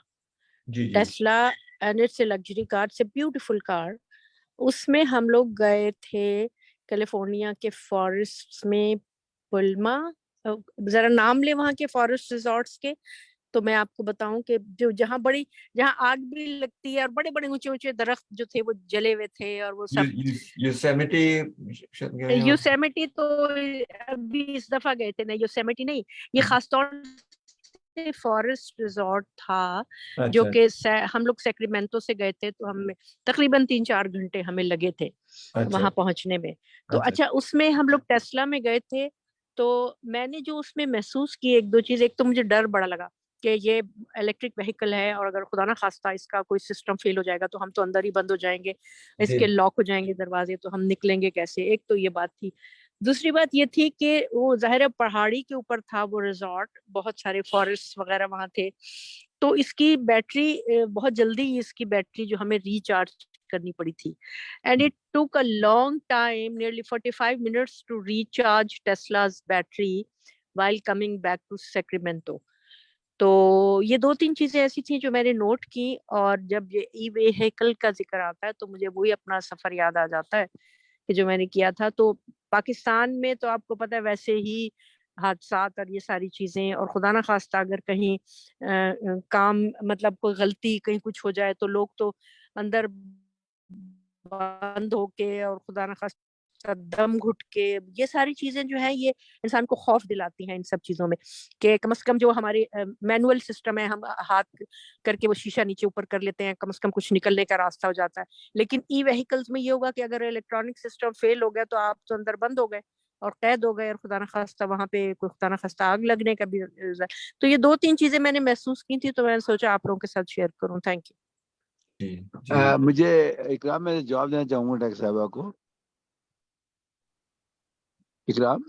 Tesla and it's a luxury car. It's a beautiful car. اس میں ہم لوگ گئے تھے کیلیفورنیا کے فارسٹ میں، پلما، ذرا نام لے وہاں کے فارسٹ ریزورٹس کے. تو میں آپ کو بتاؤں کہ جہاں آگ بھی لگتی ہے اور بڑے بڑے اونچے اونچے درخت جو تھے وہ جلے ہوئے تھے، اور وہ سب. یوسیمیٹی تو ابھی اس دفعہ گئے تھے، نہیں یوسیمیٹی نہیں، یہ خاص طور سے فارسٹ ریزورٹ تھا جو کہ ہم لوگ سیکریمنٹو سے گئے تھے، تو ہم تقریباً 3-4 گھنٹے ہمیں لگے تھے وہاں پہنچنے میں. تو اچھا اس میں ہم لوگ ٹیسلا میں گئے تھے. تو میں نے جو اس میں محسوس کی 1-2 چیز، ایک تو مجھے ڈر بڑا لگا کہ یہ الیکٹرک وہیکل ہے اور اگر خدا نہ خواستہ اس کا کوئی سسٹم فیل ہو جائے گا تو ہم تو اندر ہی بند ہو جائیں گے، اس کے لاک ہو جائیں گے دروازے، تو ہم نکلیں گے کیسے. ایک تو یہ بات تھی. دوسری بات یہ تھی کہ وہ ظاہر پہاڑی کے اوپر تھا وہ ریزورٹ، بہت سارے فارسٹ وغیرہ وہاں تھے، تو اس کی بیٹری بہت جلدی اس کی بیٹری جو ہمیں ریچارج کرنی پڑی تھی. And it took a long time, nearly 45 minutes to recharge Tesla's battery while coming back to Sacramento. تو یہ 2-3 چیزیں ایسی تھیں جو میں نے نوٹ کی. اور جب یہ ای وہیکل کا ذکر آتا ہے تو مجھے وہی اپنا سفر یاد آ جاتا ہے کہ جو میں نے کیا تھا. تو پاکستان میں تو آپ کو پتہ ہے ویسے ہی حادثات اور یہ ساری چیزیں، اور خدا نہ خواستہ اگر کہیں کام مطلب کوئی غلطی کہیں کچھ ہو جائے تو لوگ تو اندر بند ہو کے اور خدا نہ خواستہ دم گھٹ کے، یہ ساری چیزیں جو ہیں یہ انسان کو خوف دلاتی ہیں ان سب چیزوں میں، کہ کم از کم جو ہمارے مینول سسٹم ہے ہم ہاتھ کر کے وہ شیشہ نیچے اوپر کر لیتے ہیں، کم از کم کچھ نکلنے کا راستہ ہو جاتا ہے. لیکن ای وہیکلز میں یہ ہوگا کہ اگر الیکٹرانک سسٹم فیل ہو گیا تو آپ تو اندر بند ہو گئے اور قید ہو گئے، اور خدا نہ خواستہ وہاں پہ کوئی خدا نہ خواستہ آگ لگنے کا بھی. تو یہ 2-3 چیزیں میں نے محسوس کی تھی، تو میں نے سوچا آپ لوگوں کے ساتھ شیئر کروں. Thank you. مجھے اکرام میں جواب دینا چاہوں گا ڈاکٹر صاحبہ کو. اکرام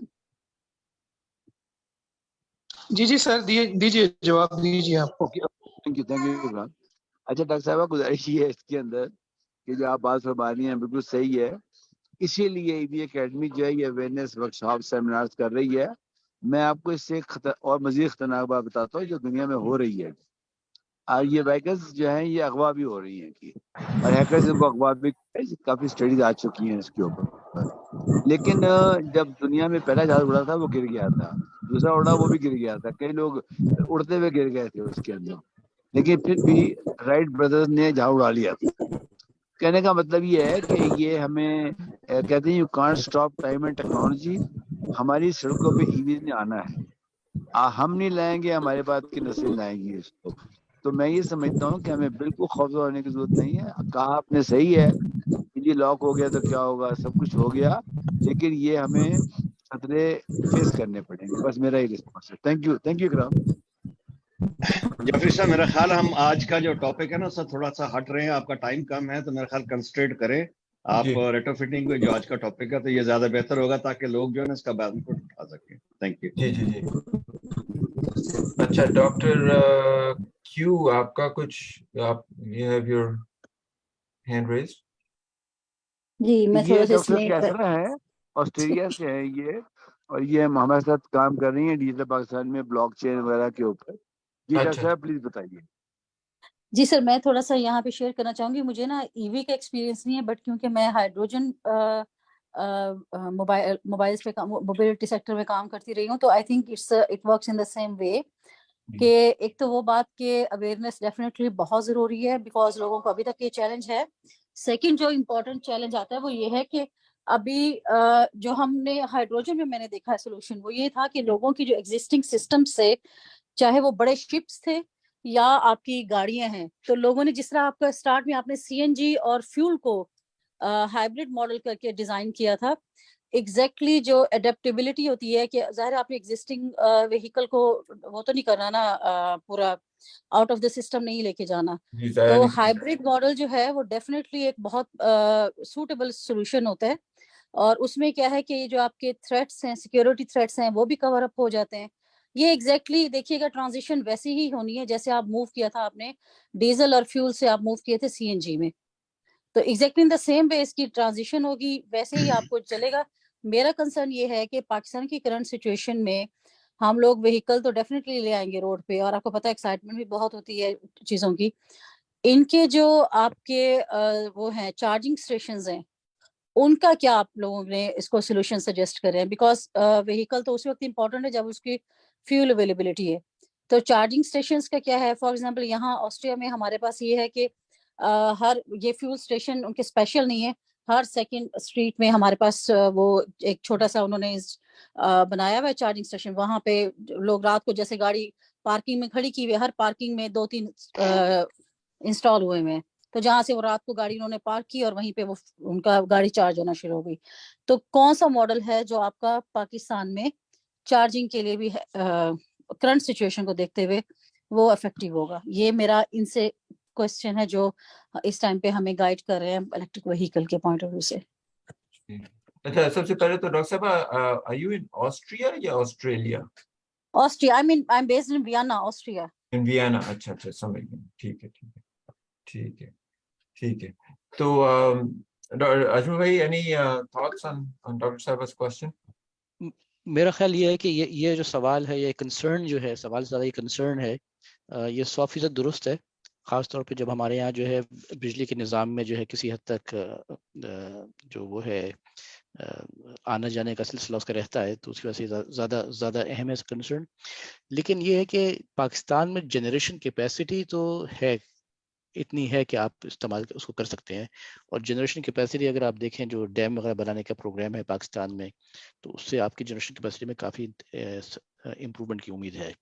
جی سر دیجیے جواب دیجیے آپ. تھینک یو اکرام. اچھا ڈاکٹر صاحبہ گزارش یہ ہے اس کے اندر کہ جو آپ بات فرما رہی ہیں بالکل صحیح ہے. اسی لیے ای وی اکیڈمی جو ہے یہ اویئرنیس ورکشاپ سیمینارز کر رہی ہے. میں آپ کو اس سے اور مزید خطرناک بات بتاتا ہوں جو دنیا میں ہو رہی ہے. اور یہ بائکرز جو ہیں یہ اغوا بھی ہو رہی ہیں کہ اور ہیکرز ان کو اغوا بھی کافی اسٹڈیز آ چکی ہیں اس کے اوپر. لیکن جب دنیا میں پہلا جہاز اڑا تھا وہ گر گیا تھا, دوسرا اڑا وہ بھی گر گیا تھا, کئی لوگ اڑتے ہوئے گر گئے تھے اس کے اندر, لیکن پھر بھی رائٹ بردرز نے جہاز اڑا لیا تھا. کہنے کا مطلب یہ ہے کہ یہ ہمیں کہتے ہیں you can't stop time and technology. ہماری سڑکوں پہ ای ویز نے آنا ہے, ہم نہیں لائیں گے, ہمارے بعد کی نسل لائیں گی اس کو. تو میں یہ سمجھتا ہوں کہ ہمیں بالکل خوفزدہ ہونے کی ضرورت نہیں ہے. کہا آپ نے صحیح ہے, یہ لاک ہو گیا تو کیا ہوگا, سب کچھ ہو گیا, لیکن یہ ہمیں خطرے فیس کرنے پڑیں گے. بس میرا ہی رسپانس ہے. تھینک یو اکرام. جعفری صاحب میرا خیال ہم آج کا جو ٹاپک ہے نا سر تھوڑا سا ہٹ رہے ہیں, آپ کا ٹائم کم ہے تو میرا خیال کنسنٹریٹ کریں آپ ریٹرو فٹنگ کو, جو آج کا ٹاپک ہے تو یہ زیادہ بہتر ہوگا تاکہ لوگ جو ہے نا اس کا بینیفٹ اٹھا سکیں. Thank you. جی. اچھا ڈاکٹر کیو, آپ کا کچھ, آپ you have your hand raised. جی میں یہ تھوڑا سا اس ڈاکٹر میں کیسرا ہے, آسٹریلیا سے ہیں یہ, اور یہ ہمارے ساتھ کام کر رہی ہیں ڈیجیٹل پاکستان میں بلاک چین وغیرہ کے اوپر. جی ڈاکٹر اچھا صاحب پلیز بتائیے. جی سر میں تھوڑا سا یہاں پہ شیئر کرنا چاہوں گی. مجھے نا ای وی کا ایکسپیرینس نہیں ہے, بٹ کیونکہ میں ہائیڈروجن موبائلس پہ موبلٹی سیکٹر میں کام کرتی رہی ہوں, تو I think it works in the same way کہ ایک تو وہ بات کہ اویئرنیس ڈیفینیٹلی بہت ضروری ہے, بیکاز لوگوں کو ابھی تک یہ چیلنج ہے. سیکنڈ جو امپورٹنٹ چیلنج آتا ہے وہ یہ ہے کہ ابھی جو ہم نے ہائیڈروجن میں نے دیکھا ہے سولوشن, وہ یہ تھا کہ لوگوں کی جو ایگزسٹنگ سسٹم سے, چاہے وہ بڑے شپس تھے یا آپ کی گاڑیاں ہیں, تو لوگوں نے جس طرح آپ کا اسٹارٹ میں آپ نے سی این جی اور فیول کو ہائیبرڈ ماڈل کر کے ڈیزائن کیا تھا. ایگزیکٹلی جو اڈیپٹیبلٹی ہوتی ہے کہ ظاہر آپ نے ایگزسٹنگ وہیکل کو وہ تو نہیں کرنا نا, پورا آؤٹ آف دا سسٹم نہیں لے کے جانا. تو ہائیبرڈ ماڈل جو ہے وہ ڈیفینیٹلی ایک بہت سوٹیبل سولوشن ہوتا ہے, اور اس میں کیا ہے کہ یہ جو آپ کے تھریٹس ہیں, سیکیورٹی تھریٹس ہیں, وہ بھی کور اپ ہو جاتے ہیں. یہ ایگزیکٹلی دیکھیے گا ٹرانزیشن ویسی ہی ہونی ہے جیسے آپ موو کیا تھا, آپ نے ڈیزل اور فیول سے آپ موو کیے تھے سی این جی میں, تو exactly in the same way اس کی ٹرانزیشن ہوگی, ویسے ہی آپ کو چلے گا. میرا کنسرن یہ ہے کہ پاکستان کی کرنٹ سچویشن میں ہم لوگ وہیکل تو ڈیفینیٹلی لے آئیں گے روڈ پہ, اور آپ کو پتہ ہے ایکسائٹمنٹ بھی بہت ہوتی ہے چیزوں کی. ان کے جو آپ کے وہ ہیں چارجنگ اسٹیشنز ہیں, ان کا کیا آپ لوگوں نے اس کو سولوشن سجیسٹ کرے ہیں, بیکاز وہیکل تو اس وقت امپورٹنٹ ہے جب اس کی فیول اویلیبلٹی ہے. تو چارجنگ اسٹیشنز کا کیا ہے؟ فار ایگزامپل یہاں آسٹریا میں ہمارے پاس یہ ہے کہ ہر یہ فیول اسٹیشن ان کے اسپیشل نہیں ہے, ہر سیکنڈ اسٹریٹ میں ہمارے پاس وہ ایک چھوٹا سا انہوں نے بنایا ہوا ہے چارجنگ اسٹیشن. وہاں پہ لوگ رات کو جیسے گاڑی پارکنگ میں کھڑی کی ہوئی ہے, ہر پارکنگ میں 2-3 انسٹال ہوئے ہیں, تو جہاں سے وہ رات کو گاڑی انہوں نے پارک کی اور وہیں پہ وہ ان کا گاڑی چارج ہونا شروع ہو گئی. تو کون سا ماڈل ہے جو آپ کا پاکستان میں چارجنگ کے لیے بھی کرنٹ سچویشن کو دیکھتے ہوئے وہ افیکٹو ہوگا؟ یہ میرا ان سے کوسچن ہے جو اس ٹائم پہ ہمیں گائیڈ کر رہے ہیں الیکٹرک وہیکل کے پوائنٹ آف ویو سے. اچھا سب سے پہلے تو ڈاکٹر صاحب, are you in Austria یا Australia? Austria, I mean I'm based in Vienna, Austria. In Vienna, اچھا سمجھ گیا. ٹھیک ہے. تو اجمل بھائی any thoughts on Dr. صاحب's question؟ میرا خیال یہ ہے کہ یہ جو سوال ہے, یہ کنسرن جو ہے, سوال زیادہ یہ کنسرن ہے, یہ 100% درست ہے. خاص طور پہ جب ہمارے یہاں جو ہے بجلی کے نظام میں جو ہے کسی حد تک جو وہ ہے آنے جانے کا سلسلہ اس کا رہتا ہے, تو اس کی وجہ سے زیادہ اہم ہے کنسرن. لیکن یہ ہے کہ پاکستان میں جنریشن کیپیسٹی تو ہے, اتنی ہے کہ آپ استعمال اس کو کر سکتے ہیں. اور جنریشن کیپیسٹی اگر آپ دیکھیں جو ڈیم وغیرہ بنانے کا پروگرام ہے پاکستان میں, تو اس سے آپ کی جنریشن کیپیسٹی میں کافی امپرومنٹ کی امید ہے.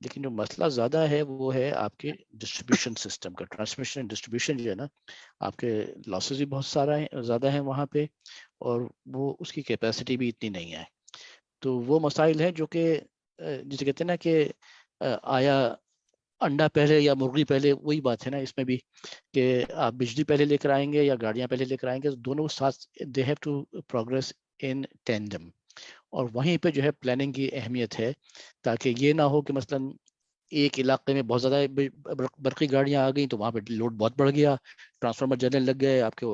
لیکن جو مسئلہ زیادہ ہے وہ ہے آپ کے ڈسٹریبیوشن سسٹم کا. ٹرانسمیشن اینڈ ڈسٹریبیوشن جو ہے نا, آپ کے لاسز بھی بہت زیادہ ہیں وہاں پہ, اور وہ اس کی کیپیسٹی بھی اتنی نہیں ہے. تو وہ مسائل ہیں جو کہ جسے کہتے ہیں نا کہ آیا انڈا پہلے یا مرغی پہلے, وہی بات ہے نا اس میں بھی, کہ آپ بجلی پہلے لے کر آئیں گے یا گاڑیاں پہلے لے کر آئیں گے, دونوں ساتھ they have to progress in tandem. اور وہیں پہ جو ہے پلاننگ کی اہمیت ہے, تاکہ یہ نہ ہو کہ مثلا ایک علاقے میں بہت زیادہ برقی گاڑیاں آ گئیں تو وہاں پہ لوڈ بہت بڑھ گیا, ٹرانسفارمر جلنے لگ گئے, آپ کے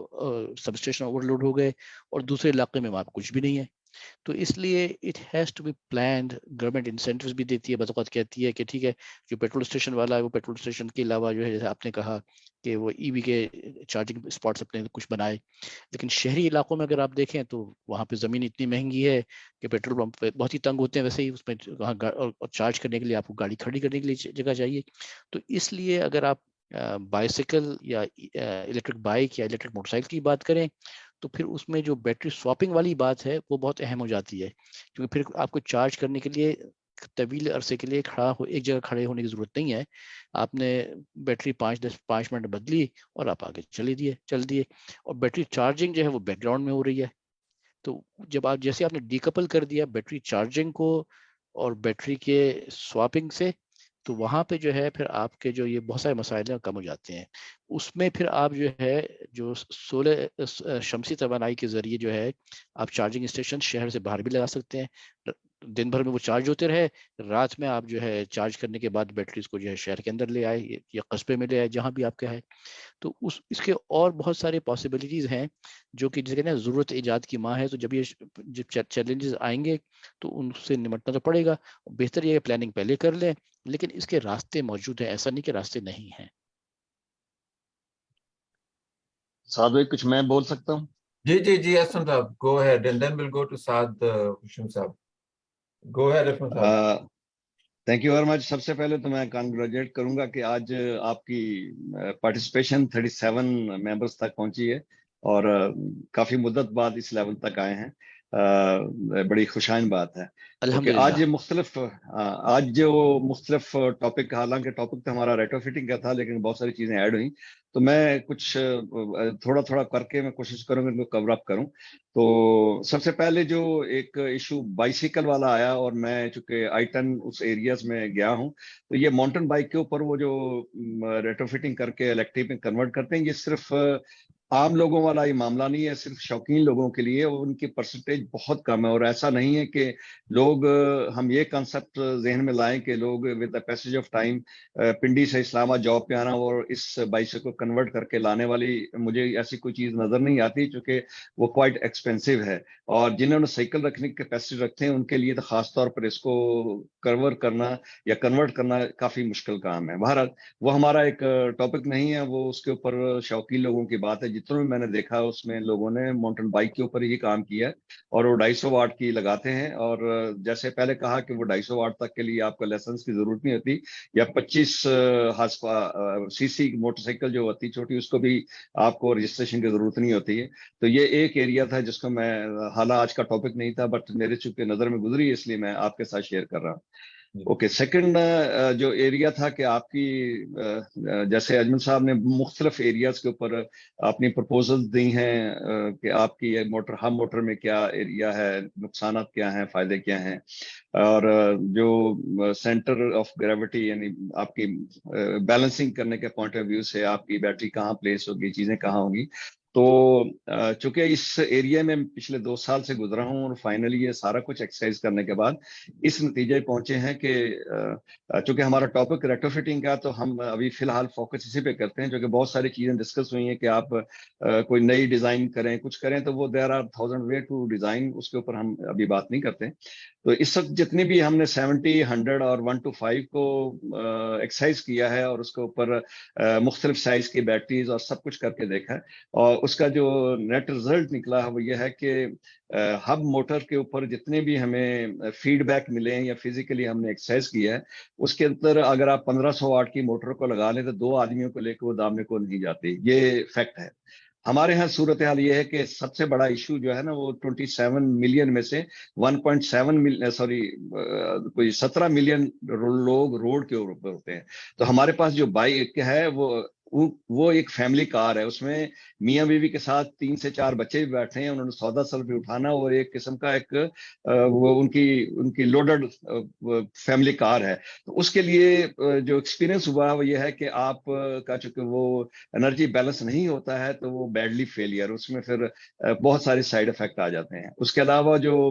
سب اسٹیشن اوور لوڈ ہو گئے, اور دوسرے علاقے میں وہاں پہ کچھ بھی نہیں ہے. تو اس لیے it has to be planned. Government incentives بھی دیتی ہے، بعض اوقات کہتی ہے کہ ٹھیک ہے جو پیٹرول اسٹیشن والا ہے وہ پیٹرول اسٹیشن کے علاوہ جو ہے جیسے آپ نے کہا کہ وہ ای وی کے چارجنگ اسپاٹس اپنے کچھ بنائے. لیکن شہری علاقوں میں اگر آپ دیکھیں تو وہاں پہ زمین اتنی مہنگی ہے کہ پیٹرول پمپ پہ بہت ہی تنگ ہوتے ہیں، ویسے ہی اس میں وہاں اور چارج کرنے کے لیے آپ کو گاڑی کھڑی کرنے کے لیے جگہ چاہیے. تو اس لیے اگر آپ بائیسیکل یا الیکٹرک بائک یا الیکٹرک موٹر سائیکل کی بات کریں تو پھر اس میں جو بیٹری سواپنگ والی بات ہے وہ بہت اہم ہو جاتی ہے، کیونکہ پھر آپ کو چارج کرنے کے لیے طویل عرصے کے لیے ایک جگہ کھڑے ہونے کی ضرورت نہیں ہے. آپ نے بیٹری 5 منٹ بدلی اور آپ آگے چل دیے اور بیٹری چارجنگ جو ہے وہ بیک گراؤنڈ میں ہو رہی ہے. تو جب آپ جیسے آپ نے ڈیکپل کر دیا بیٹری چارجنگ کو اور بیٹری کے سواپنگ سے، تو وہاں پہ جو ہے پھر آپ کے جو یہ بہت سارے مسائل ہیں کم ہو جاتے ہیں. اس میں پھر آپ جو ہے جو شمسی توانائی کے ذریعے جو ہے آپ چارجنگ اسٹیشن شہر سے باہر بھی لگا سکتے ہیں. دن بھر میں وہ چارج ہوتے رہے، رات میں آپ جو ہے چارج کرنے کے بعد بیٹریز کو جو ہے شہر کے اندر لے آئے یا قصبے میں لے آئے جہاں بھی آپ کا ہے. تو اس کے اور بہت سارے پاسبلٹیز ہیں جو کہ جسے نا ضرورت ایجاد کی ماں ہے. تو جب چیلنجز آئیں گے تو ان سے نمٹنا تو پڑے گا. بہتر یہ پلاننگ پہلے کر لیں، لیکن اس کے راستے موجود ہیں، ایسا نہیں کہ راستے نہیں ہیں. سعد بھائی کچھ میں بول سکتا ہوں؟ جی اسلم صاحب go ahead and then we'll go to سعد حشم صاحب. go ahead اسلم صاحب. Thank you very much. سب سے پہلے تو میں کانگریچولیٹ کروں گا کہ آج آپ کی پارٹیسپیشن 37 ممبرس تک پہنچی ہے اور کافی مدت بعد اس لیول تک آئے ہیں. بڑی خوشائن بات ہے. الحمدللہ. آج جو مختلف ٹاپک، حالانکہ ٹاپک تو ہمارا ریٹرو فٹنگ کا تھا لیکن بہت ساری چیزیں ایڈ ہوئیں، تو میں کچھ تھوڑا کر کے میں کوشش کروں گا ان کو کور اپ کروں. تو سب سے پہلے جو ایک ایشو بائیسیکل والا آیا، اور میں چونکہ آئٹن اس ایریاز میں گیا ہوں، تو یہ ماؤنٹین بائک کے اوپر وہ جو ریٹرو فٹنگ کر کے الیکٹرک میں کنورٹ کرتے ہیں، یہ صرف عام لوگوں والا یہ معاملہ نہیں ہے، صرف شوقین لوگوں کے لیے. ان کی پرسنٹیج بہت کم ہے، اور ایسا نہیں ہے کہ لوگ، ہم یہ کنسپٹ ذہن میں لائیں کہ لوگ with the passage of time Pindi سے اسلام آباد جاب پہ آنا اور اس بائک کو کنورٹ کر کے لانے والی مجھے ایسی کوئی چیز نظر نہیں آتی، چونکہ وہ کوائٹ ایکسپینسو ہے. اور جنہوں نے سائیکل رکھنے کے پیسے رکھتے ہیں ان کے لیے تو خاص طور پر اس کو کور کرنا یا کنورٹ کرنا کافی مشکل کام ہے. بہرحال وہ ہمارا ایک ٹاپک نہیں ہے، وہ اس کے اوپر شوقین لوگوں کی بات ہے. جتنے بھی میں نے دیکھا اس میں لوگوں نے ماؤنٹین بائک کے اوپر ہی کام کیا ہے، اور وہ 250 واٹ کی لگاتے ہیں. اور جیسے پہلے کہا کہ وہ 250 واٹ تک کے لیے آپ کو لائسنس کی ضرورت نہیں ہوتی، یا 25 سی سی موٹر سائیکل جو ہوتی چھوٹی، اس کو بھی آپ کو رجسٹریشن کی ضرورت نہیں ہوتی ہے. تو یہ ایک ایریا تھا جس کو میں، حالانکہ آج کا ٹاپک نہیں تھا بٹ میرے چونکہ نظر میں گزری اس لیے میں آپ کے ساتھ شیئر کر رہا ہوں. اوکے، سیکنڈ جو ایریا تھا کہ آپ کی، جیسے اجمل صاحب نے مختلف ایریاز کے اوپر اپنی پرپوزل دی ہیں کہ آپ کی موٹر، ہم موٹر میں کیا ایریا ہے، نقصانات کیا ہیں، فائدے کیا ہیں، اور جو سینٹر آف گریوٹی یعنی آپ کی بیلنسنگ کرنے کے پوائنٹ آف ویو سے آپ کی بیٹری کہاں پلیس ہوگی، چیزیں کہاں ہوں گی. تو چونکہ اس ایریا میں پچھلے 2 سال سے گزرا ہوں اور فائنلی یہ سارا کچھ ایکسرسائز کرنے کے بعد اس نتیجے پہنچے ہیں کہ چونکہ ہمارا ٹاپک ریٹرو فٹنگ کا، تو ہم ابھی فی الحال فوکس اسی پہ کرتے ہیں. کیونکہ بہت ساری چیزیں ڈسکس ہوئی ہیں کہ آپ کوئی نئی ڈیزائن کریں، کچھ کریں، تو وہ there are 1000 way to design, اس کے اوپر ہم ابھی بات نہیں کرتے. تو اس وقت جتنی بھی ہم نے 70، 100 اور 1 to 5 کو ایکسرسائز کیا ہے اور اس کے اوپر مختلف سائز کی بیٹریز اور سب کچھ کر کے دیکھا ہے، اور اس کا جو نیٹ رزلٹ نکلا ہے وہ یہ ہے کہ ہب موٹر کے اوپر جتنے بھی ہمیں فیڈ بیک ملے ہیں یا فزیکلی ہم نے ایکسرسائز کیا ہے، اس کے اندر اگر آپ 1500 واٹ کی موٹر کو لگا لیں تو 2 آدمیوں کو لے کے وہ دامنے کو نہیں جاتی. یہ فیکٹ ہے. ہمارے ہاں صورتحال یہ ہے کہ سب سے بڑا ایشو جو ہے نا وہ 27 ملین میں سے 1.7 17 ملین لوگ روڈ کے اوپر ہوتے ہیں. تو ہمارے پاس جو بائک ہے وہ ایک فیملی کار ہے، اس میں میاں بیوی کے ساتھ 3 سے 4 بچے بھی بیٹھے ہیں، انہوں نے 14 سال پہ اٹھانا، اور ایک قسم کا ایک وہ ان کی لوڈڈ فیملی کار ہے. تو اس کے لیے جو ایکسپیرینس ہوا وہ یہ ہے کہ آپ کا چونکہ وہ انرجی بیلنس نہیں ہوتا ہے تو وہ بیڈلی فیلئر، اس میں پھر بہت سارے سائیڈ افیکٹ آ جاتے ہیں. اس کے علاوہ جو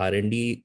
R&D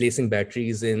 placing batteries in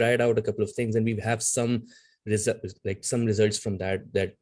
tried out a couple of things and we have some results from that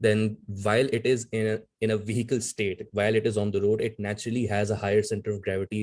then while it is in a vehicle state, while it is on the road, it naturally has a higher center of gravity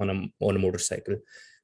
on a motorcycle,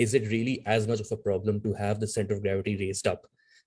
is it really as much of a problem to have the center of gravity raised up?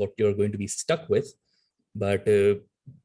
what you're going to be stuck with, but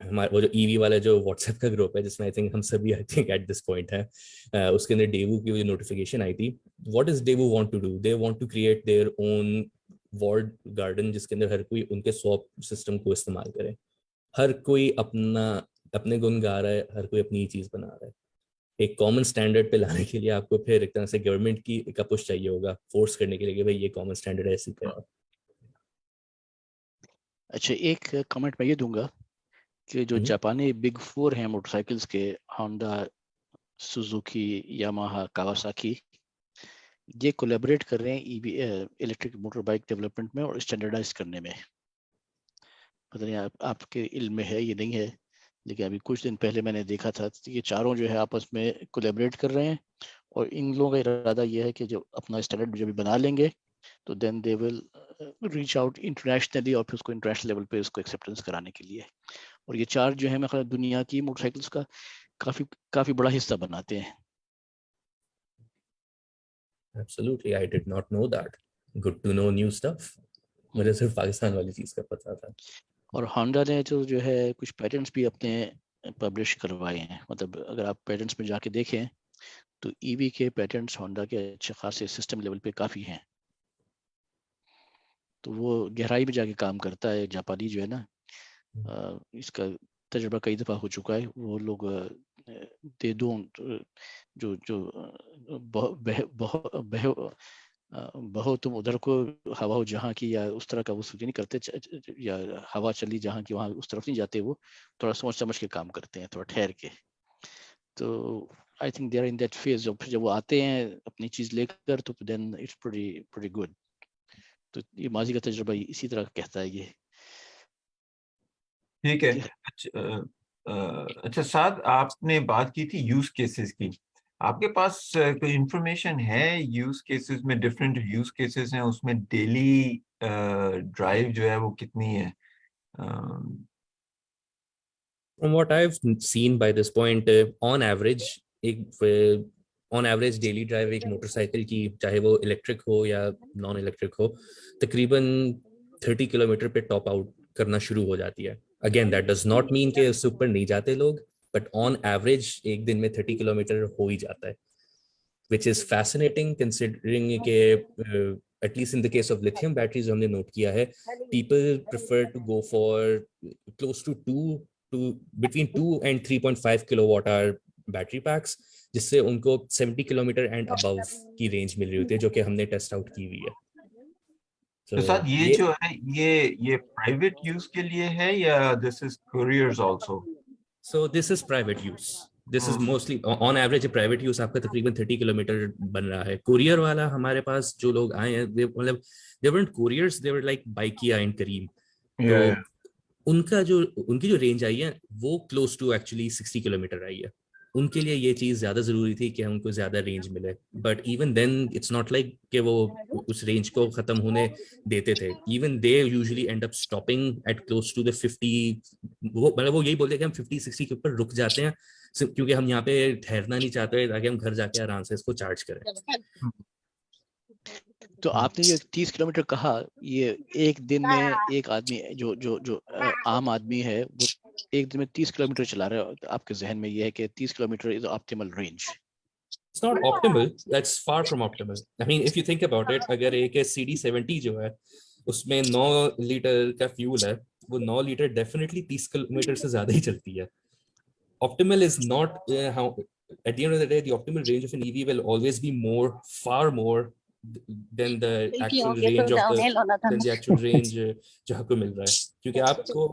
ہمارا وہ جو ای وی والا جو what's app کا group ہے جس میں آئی think ہم سبھی I think at this point ہے, اس کے اندر ڈیوو کی جو نوٹیفیکیشن آئی تھی, واٹ از ڈیوو want to do, they want to create their own ward garden جس کے اندر ہر کوئی ان کے سوپ سسٹم کو استعمال کرے, ہر کوئی اپنے گن گا رہا ہے, ہر کوئی اپنی چیز بنا رہا ہے. ایک کامن اسٹینڈرڈ پہ لانے کے لیے آپ کو پھر ایک طرح سے گورنمنٹ کی کا پش چاہیے ہوگا فورس کرنے کے لیے کہ بھائی یہ کامن اسٹینڈرڈ ہے ایسی کرو. اچھا ایک کمنٹ میں یہ دوں گا کہ جو جاپانی بگ فور ہیں موٹر سائیکلز کے, ہونڈا, سوزوکی, یاماہا, کاواساکی, یہ کولیبریٹ کر رہے ہیں ای وی الیکٹرک موٹر بائک ڈیولپمنٹ میں اور اسٹینڈرڈائز کرنے میں. پتہ نہیں آپ کے علم میں ہے یہ نہیں ہے, لیکن ابھی کچھ دن پہلے میں نے دیکھا تھا یہ چاروں جو ہے آپس میں کولیبریٹ کر رہے ہیں, اور ان لوگوں کا ارادہ یہ ہے کہ جو اپنا اسٹینڈرڈ جب بنا لیں گے تو دین دے ول ریچ آؤٹ انٹرنیشنلی, اور پھر اس کو انٹرنیشنل لیول پہ اس کو ایکسیپٹنس کرانے کے لیے. اور یہ چار جو ہے میرے خیال دنیا کی موٹر سائیکلس کا کافی بڑا حصہ بناتے ہیں. Absolutely, I did not know that. Good to know new stuff. مجھے صرف پاکستان والی چیز کا پتہ تھا. اور ہونڈا نے جو ہے کچھ پیٹنٹس بھی اپنے پبلش کروائے ہیں. مطلب اگر آپ پیٹنٹس میں جا کے دیکھیں تو ای وی کے پیٹنٹس ہونڈا کے اچھے خاصے سسٹم لیول پہ کافی ہیں. تو وہ گہرائی میں جا کے کام کرتا ہے. جاپانی جو ہے نا, اس کا تجربہ کئی دفعہ ہو چکا ہے. وہ لوگ دے ڈونٹ بہو تم ادھر کو ہوا ہو جہاں کی, یا اس طرح کا وہ سوچ نہیں کرتے, یا ہوا چلی جہاں کی وہاں اس طرف نہیں جاتے. وہ تھوڑا سوچ سمجھ کے کام کرتے ہیں, تھوڑا ٹھہر کے. تو I think they are in that phase. جب وہ آتے ہیں اپنی چیز لے کر تو دین اٹس پریٹی گڈ. تو یہ ماضی کا تجربہ اسی طرح کہتا ہے یہ. ٹھیک ہے. اچھا سعد, آپ نے بات کی تھی یوز کیسز کی. آپ کے پاس کوئی انفارمیشن ہے یوز کیسز میں, ڈفرینٹ یوز کیسز ہیں اس میں ڈیلی ڈرائیو جو ہے وہ کتنی ہے؟ From what I've seen by this point, on average daily drive ایک موٹر سائیکل کی, چاہے وہ الیکٹرک ہو یا نان الیکٹرک ہو, تقریباً 30 کلومیٹر پہ ٹاپ آؤٹ کرنا شروع ہو جاتی ہے. Again that does not mean کہ اس سے اوپر نہیں جاتے لوگ, بٹ آن ایوریج ایک دن میں 30 کلومیٹر ہو ہی جاتا ہے, وچ از فیسنیٹنگ کنسیڈرنگ کہ at least in the case of lithium batteries ہم نے نوٹ کیا ہے, people prefer to go for close to between 2 and 3.5 kilowatt hour battery packs, جس سے ان کو 70 کلومیٹر اینڈ ابو کی رینج مل رہی ہوتی ہے, جو کہ ہم نے ٹیسٹ آؤٹ کی ہوئی ہے. تو ساتھ یہ جو ہے یہ پرائیویٹ یوز کے لیے ہے یا this is couriers also? So this is private use. This is mostly on average private use آپ کا تقریباً 30 کلومیٹر بن رہا ہے. کوریئر والا ہمارے پاس جو لوگ آئے ہیں, مطلب they weren't couriers, they were like Baikia and Kareem. تو ان کی جو رینج آئی ہے وہ کلوز ٹو ایکچولی 60 کلومیٹر آئی ہے. ان کے لیے یہ چیز زیادہ ضروری تھی کہ ان کو زیادہ رینج ملے, but even then it's not like کہ وہ اس رینج کو ختم ہونے دیتے تھے. Even they usually end up stopping at close to 50. مطلب وہ یہی بولتے کہ ہم 50-60 کے اوپر رک جاتے ہیں, کیونکہ ہم یہاں پہ ٹھہرنا نہیں چاہتے تاکہ ہم گھر جا کے آرام سے اس کو چارج کریں. تو آپ نے یہ 30 کلومیٹر کہا, یہ ایک دن میں ایک آدمی جو عام آدمی ہے وہ ایک دن میں 30 کلومیٹر چلا رہا ہے, آپ کے ذہن میں یہ ہے کہ 30 kilometre is optimal range? It's not optimal, that's far from optimal. I mean, if you think about it, اگر ایک CD70 جو ہے اس میں 9 لیٹر کا فیول ہے, وہ 9 لیٹر ڈیفینیٹلی 30 کلومیٹر سے زیادہ ہی چلتی ہے. Optimal is not how, at the end of the day, the optimal range of an EV will always be far more than the actual range جو آپ کو مل رہا ہے, کیونکہ آپ کو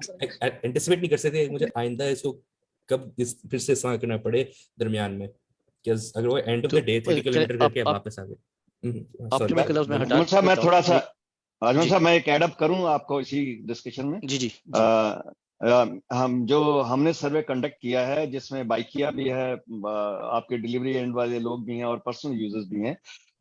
انٹیسپیٹ نہیں کر سکتے مجھے آئندہ اس کو کب پھر سے استعمال کرنا پڑے درمیان میں, کہ اگر وہ and of the day 30 kilometre کر کے واپس آ گئے. میں تھوڑا سا اجمل صاحب میں ایک ایڈ اپ کروں آپ کو اسی ڈسکشن میں. جی ہم نے سروے کنڈکٹ کیا ہے جس میں بائکیا بھی ہے, آپ کے ڈیلیوری اینڈ والے لوگ بھی ہیں اور پرسنل یوزرز بھی ہیں.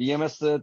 BMS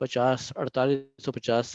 4850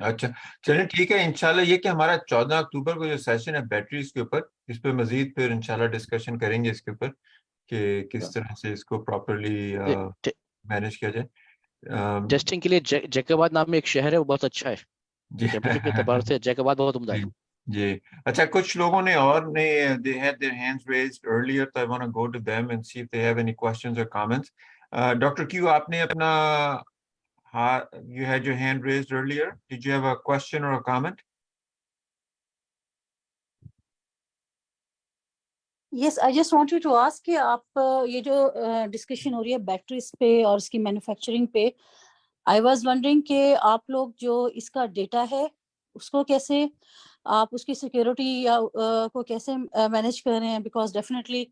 اچھا چلیں ٹھیک ہے انشاءاللہ. یہ کہ ہمارا 14 اکتوبر کو جو سیشن ہے بیٹریز کے اوپر, اس پہ مزید پھر انشاءاللہ ڈسکشن کریں گے اس کے اوپر کہ کس طرح سے اس کو پراپرلی مینیج کیا جائے. ٹیسٹنگ کے لیے جیک آباد نام میں ایک شہر ہے, وہ بہت اچھا ہے ٹیمپریچر کے اعتبار سے. جیک آباد بہت عمدہ ہے. جی اچھا, کچھ لوگوں نے اور نے they had their hands raised earlier, so I want to go to them and see if they have any questions or comments. Dr. Q, آپ نے اپنا you had your hand raised earlier. Did you have a question or a comment? Yes, I just want you to ask کہ آپ یہ جو discussion ہو رہی ہے batteries پہ اور اس کی مینوفیکچرنگ پہ, I was wondering کہ آپ لوگ جو اس کا ڈیٹا ہے اس کو کیسے آپ اس کی سیکیورٹی کو کیسے مینیج کر رہے ہیں, بیکاز ڈیفینیٹلی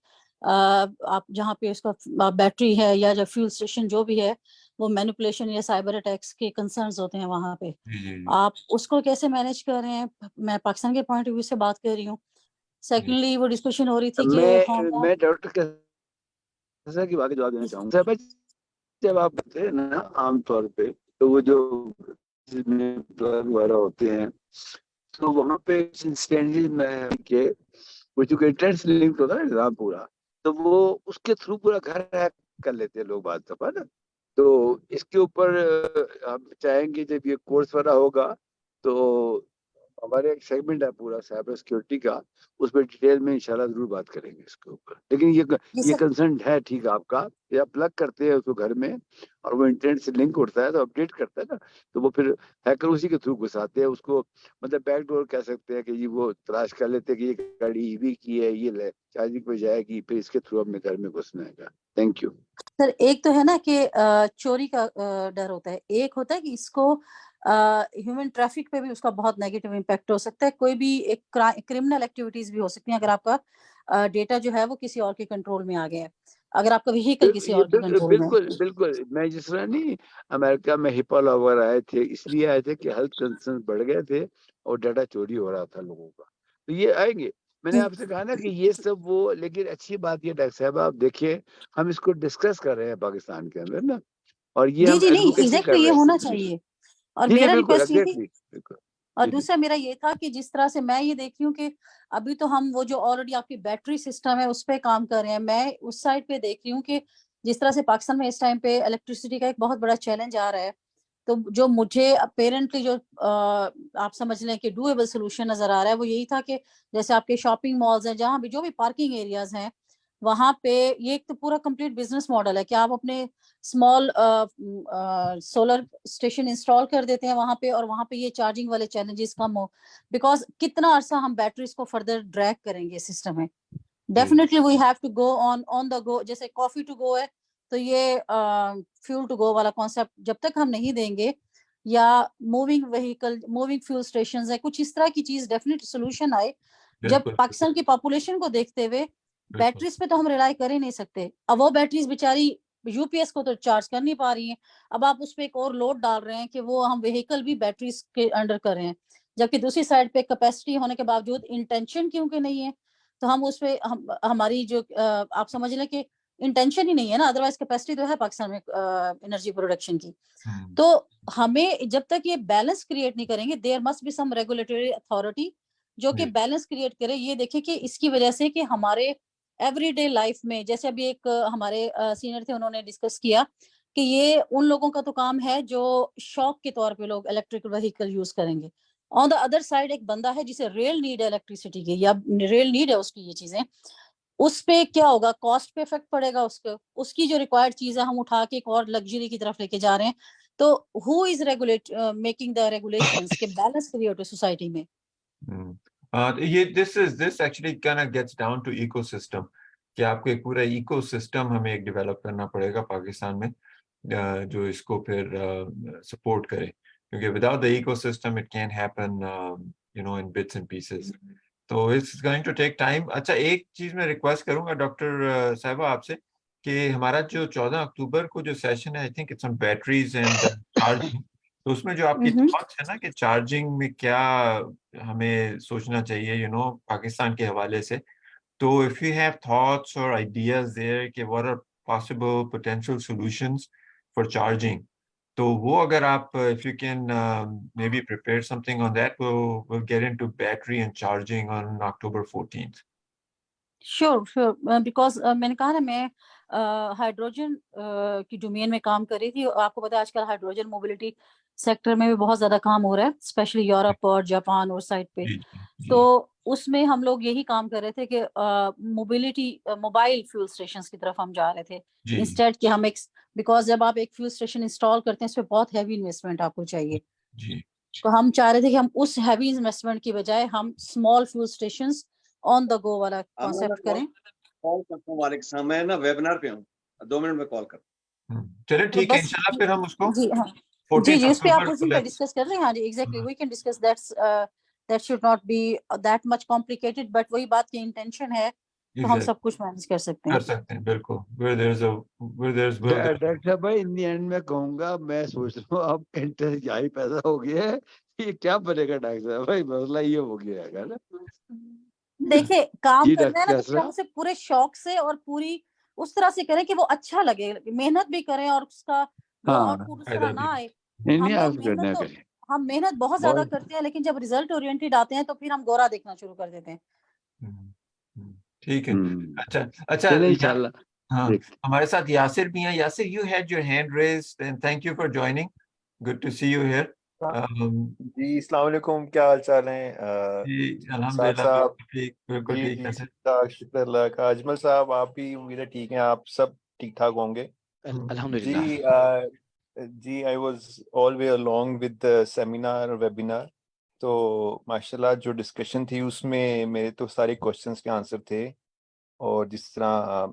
آپ جہاں پہ اس کا بیٹری ہے یا جو فیول اسٹیشن جو بھی ہے وہ مینیپولیشن یا سائبر اٹیکس کے کنسرنز ہوتے ہیں وہاں پہ, آپ اس کو کیسے مینیج کر رہے ہیں؟ میں پاکستان کے پوائنٹ آف ویو سے بات کر رہی ہوں. سیکنڈلی وہ ڈسکشن ہو رہی تھی کہ میں ڈاکٹر کی بات جواب دینا چاہوں گا. جب آپ بتائیں نا عام طور پہ تو وہ جو وغیرہ ہوتے ہیں تو وہاں پہ وہ چونکہ انٹرنیٹ سے لنک ہوتا ہے نظام پورا, تو وہ اس کے تھرو پورا گھر ہیک کر لیتے ہیں لوگ بعض دفعہ نا. تو اس کے اوپر ہم چاہیں گے جب یہ کورس وغیرہ ہوگا تو ہمارے ایک سیگمنٹ ہے پورا سائبر سیکورٹی کا, اس پہ ڈیٹیل میں انشاءاللہ ضرور بات کریں گے اس کے اوپر. لیکن یہ کنسرن ہے ٹھیک آپ کا, یا پلگ کرتے ہیں اس کو گھر میں اور وہ انٹرنیٹ سے لنک اٹھتا ہے تو اپڈیٹ کرتا ہے نا, تو وہ پھر ہیکر اسی کے تھرو گھساتے ہیں اس کو, مطلب بیک ڈور کہہ سکتے ہیں کہ یہ وہ تلاش کر لیتے کہ یہ گاڑی ای وی کی ہے, یہ چارجنگ پہ جائے گی, پھر اس کے تھرو اپنے گھر میں گھسنا ہے. Thank you sir. ایک تو ہے نا کہ چوری کا ڈر ہوتا ہے, ایک ہوتا ہے کہ اس کو ہیومن ٹریفک پہ بھی اس کا بہت نیگیٹو امپیکٹ ہو سکتا ہے, کوئی بھی ایک کرمنل ایکٹیویٹیز بھی ہو سکتی ہیں اگر آپ کا ڈیٹا جو ہے وہ کسی اور کے کنٹرول میں آ گیا ہے, اگر آپ کا وہیکل کسی اور کے کنٹرول میں. بالکل میں جس طرح نہیں امریکہ میں ہپا لاور آئے تھے اس لیے آئے تھے کہ ہیلتھ کنسرن بڑھ گئے تھے اور ڈیٹا چوری ہو رہا تھا لوگوں کا, تو یہ آئیں گے. میں نے آپ سے کہا نا کہ یہ سب وہ, لیکن اچھی بات یہ ڈاکٹر صاحب آپ دیکھیے ہم اس کو ڈسکس کر رہے ہیں پاکستان کے اندر نا, اور یہ ہم ایڈوکیسی کر رہے ہیں. یہ ہونا چاہیے اور میرا ریکویسٹ یہ تھی. اور جی. دوسرا میرا یہ تھا کہ جس طرح سے میں یہ دیکھ رہی ہوں کہ ابھی تو ہم وہ جو آلریڈی آپ کی بیٹری سسٹم ہے اس پہ کام کر رہے ہیں, میں اس سائڈ پہ دیکھ رہی ہوں کہ جس طرح سے پاکستان میں اس ٹائم پہ الیکٹریسٹی کا ایک بہت بڑا چیلنج آ رہا ہے, تو جو مجھے اپیرنٹلی جو آپ سمجھ لیں کہ ڈویبل سولوشن نظر آ رہا ہے وہ یہی تھا کہ جیسے آپ کے شاپنگ مالز ہیں جہاں بھی جو بھی پارکنگ ایریاز ہیں وہاں پہ یہ ایک تو پورا کمپلیٹ بزنس ماڈل ہے کہ آپ اپنے اسمال سولر اسٹیشن انسٹال کر دیتے ہیں وہاں پہ, اور وہاں پہ یہ چارجنگ والے چیلنجز کم ہو, بیکاز کتنا عرصہ ہم بیٹریز کو فردر ڈریگ کریں گے سسٹم میں. Definitely we have to go on the go, جیسے کافی ٹو گو ہے تو یہ فیول ٹو گو والا کانسیپٹ جب تک ہم نہیں دیں گے, یا moving vehicle moving fuel stations ہے, کچھ اس طرح کی چیز ڈیفینیٹ سولوشن آئے. جب پاکستان کی پاپولیشن کو دیکھتے ہوئے بیٹریز پہ تو ہم ریلائی کر ہی نہیں سکتے. اب وہ بیٹریز بیچاری یو پی ایس کو تو چارج کر نہیں پا رہی ہیں, اب آپ اس پہ ایک اور لوڈ ڈال رہے ہیں کہ وہ ہم وہیکل بھی بیٹریز کے انڈر کر رہے ہیں, جبکہ دوسری سائڈ پہ کیپیسٹی ہونے کے باوجود انٹینشن کیونکہ نہیں ہے تو ہم اس پہ ہماری جو آپ سمجھ لیں کہ انٹینشن ہی نہیں ہے نا, ادروائز کیپیسٹی تو ہے پاکستان میں انرجی پروڈکشن کی. تو ہمیں جب تک یہ بیلنس کریٹ نہیں کریں گے, there must be some regulatory authority جو کہ بیلنس کریٹ کرے. یہ دیکھیں کہ اس کی وجہ سے کہ ہمارے ایوری ڈے لائف میں, جیسے ابھی ایک ہمارے سینئر تھے انہوں نے ڈسکس کیا کہ یہ ان لوگوں کا تو کام ہے جو شوق کے طور پہ لوگ الیکٹرک وہیکل یوز کریں گے. آن دا ادر سائڈ ایک بندہ ہے جسے ریل نیڈ ہے الیکٹریسٹی کی, یا ریل نیڈ ہے اس کی یہ چیزیں, اس پہ کیا ہوگا, کاسٹ پہ افیکٹ پڑے گا اس کی جو ریکوائرڈ چیز ہے ہم اٹھا کے ایک اور لگژری کی طرف لے کے جا رہے ہیں. تو who is making the regulations کہ بیلنس کریٹ ہو سوسائٹی میں. this actually kind of gets down to ecosystem کہ آپ کو ایک پورا ایکو سسٹم ہمیں ایک ڈیولپ کرنا پڑے گا پاکستان میں جو اس کو پھر سپورٹ کرے, کیونکہ without the ecosystem it can't happen in bits and pieces. تو it's going to take time. اچھا ایک چیز میں ریکویسٹ کروں گا ڈاکٹر صاحبہ آپ سے کہ ہمارا جو 14 اکتوبر کو جو سیشن ہے, I think it's on batteries and charging, تو اس میں جو آپ کی تھاٹس ہے نا کہ چارجنگ میں کیا ہمیں سوچنا چاہیے پاکستان کے حوالے سے, تو if you have thoughts or ideas there کہ what are possible potential solutions for charging, تو وہ اگر آپ if you can maybe prepare something on that, we'll get into battery and charging on October 14th. Sure, because میں نے کہا نا میں ہائیڈروجن کی ڈومین میں کام کر رہی تھی. آپ کو پتا ہے آج کل ہائیڈروجن موبلٹی سیکٹر میں بھی بہت زیادہ کام ہو رہا ہے, اسپیشلی یورپ اور جاپان اور سائٹ پہ. تو اس میں ہم لوگ یہی کام کر رہے تھے کہ موبائل فیول اسٹیشنز کی طرف ہم جا رہے تھے, انسٹیڈ کہ ہم ایک, بیکاز جب آپ ایک فیول اسٹیشن انسٹال کرتے ہیں اس پہ بہت ہیوی انویسٹمنٹ آپ کو چاہیے. تو ہم چاہ رہے تھے کہ ہم اس ہیوی انویسٹمنٹ کی بجائے ہم small fuel stations on the گو والا کانسیپٹ کریں. وعلیکم السلام, میں نا ویبنار پہ ہوں, 2 منٹ میں کال کرتا. چلے ٹھیک ہے انشاءاللہ پھر ہم اس کو جی اس پہ آپ اس پہ ڈسکس کر رہے ہیں. ہاں جی exactly we can discuss that should not be that much complicated, but وہی بات کی انٹینشن ہے تو ہم سب کچھ مینج کر سکتے ہیں. بالکل. ڈاکٹر صاحب بھائی ان دی اینڈ میں کہوں گا, میں سوچ رہا ہوں اب انٹرسٹ یہی پیدا ہو گیا ہے, یہ کیا بنے گا ڈاکٹر صاحب بھائی, مسئلہ یہ ہو گیا ہے نا. دیکھیں کام کرنا ہے نا تو اسے پورے شوق سے اور پوری اس طرح سے کریں کہ وہ اچھا لگے, محنت بھی کریں اور اس کا آؤٹ پٹ اس طرح نہ آئے. ہم محنت بہت زیادہ کرتے ہیں لیکن جب ریزلٹ اورینٹیڈ آتے ہیں تو پھر ہم گورا دیکھنا شروع کر دیتے ہیں. ٹھیک ہے. اچھا انشاءاللہ. ہاں ہمارے ساتھ یاسر بھی ہیں. Yasir, you had your hand raised and thank you for joining. Good to see you here. جی السلام علیکم, کیا حال چال ہیں؟ جی الحمدللہ ٹھیک, بالکل ٹھیک ہے. شکر اللہ کا. اجمل صاحب آپ بھی امید ہے ٹھیک ہیں, آپ سب ٹھیک ٹھاک ہوں گے؟ الحمدللہ. جی I was all way along with the seminar or webinar. تو ماشاءاللہ جو ڈسکشن تھی اس میں میرے تو سارے کوشچنس کے آنسر تھے, اور جس طرح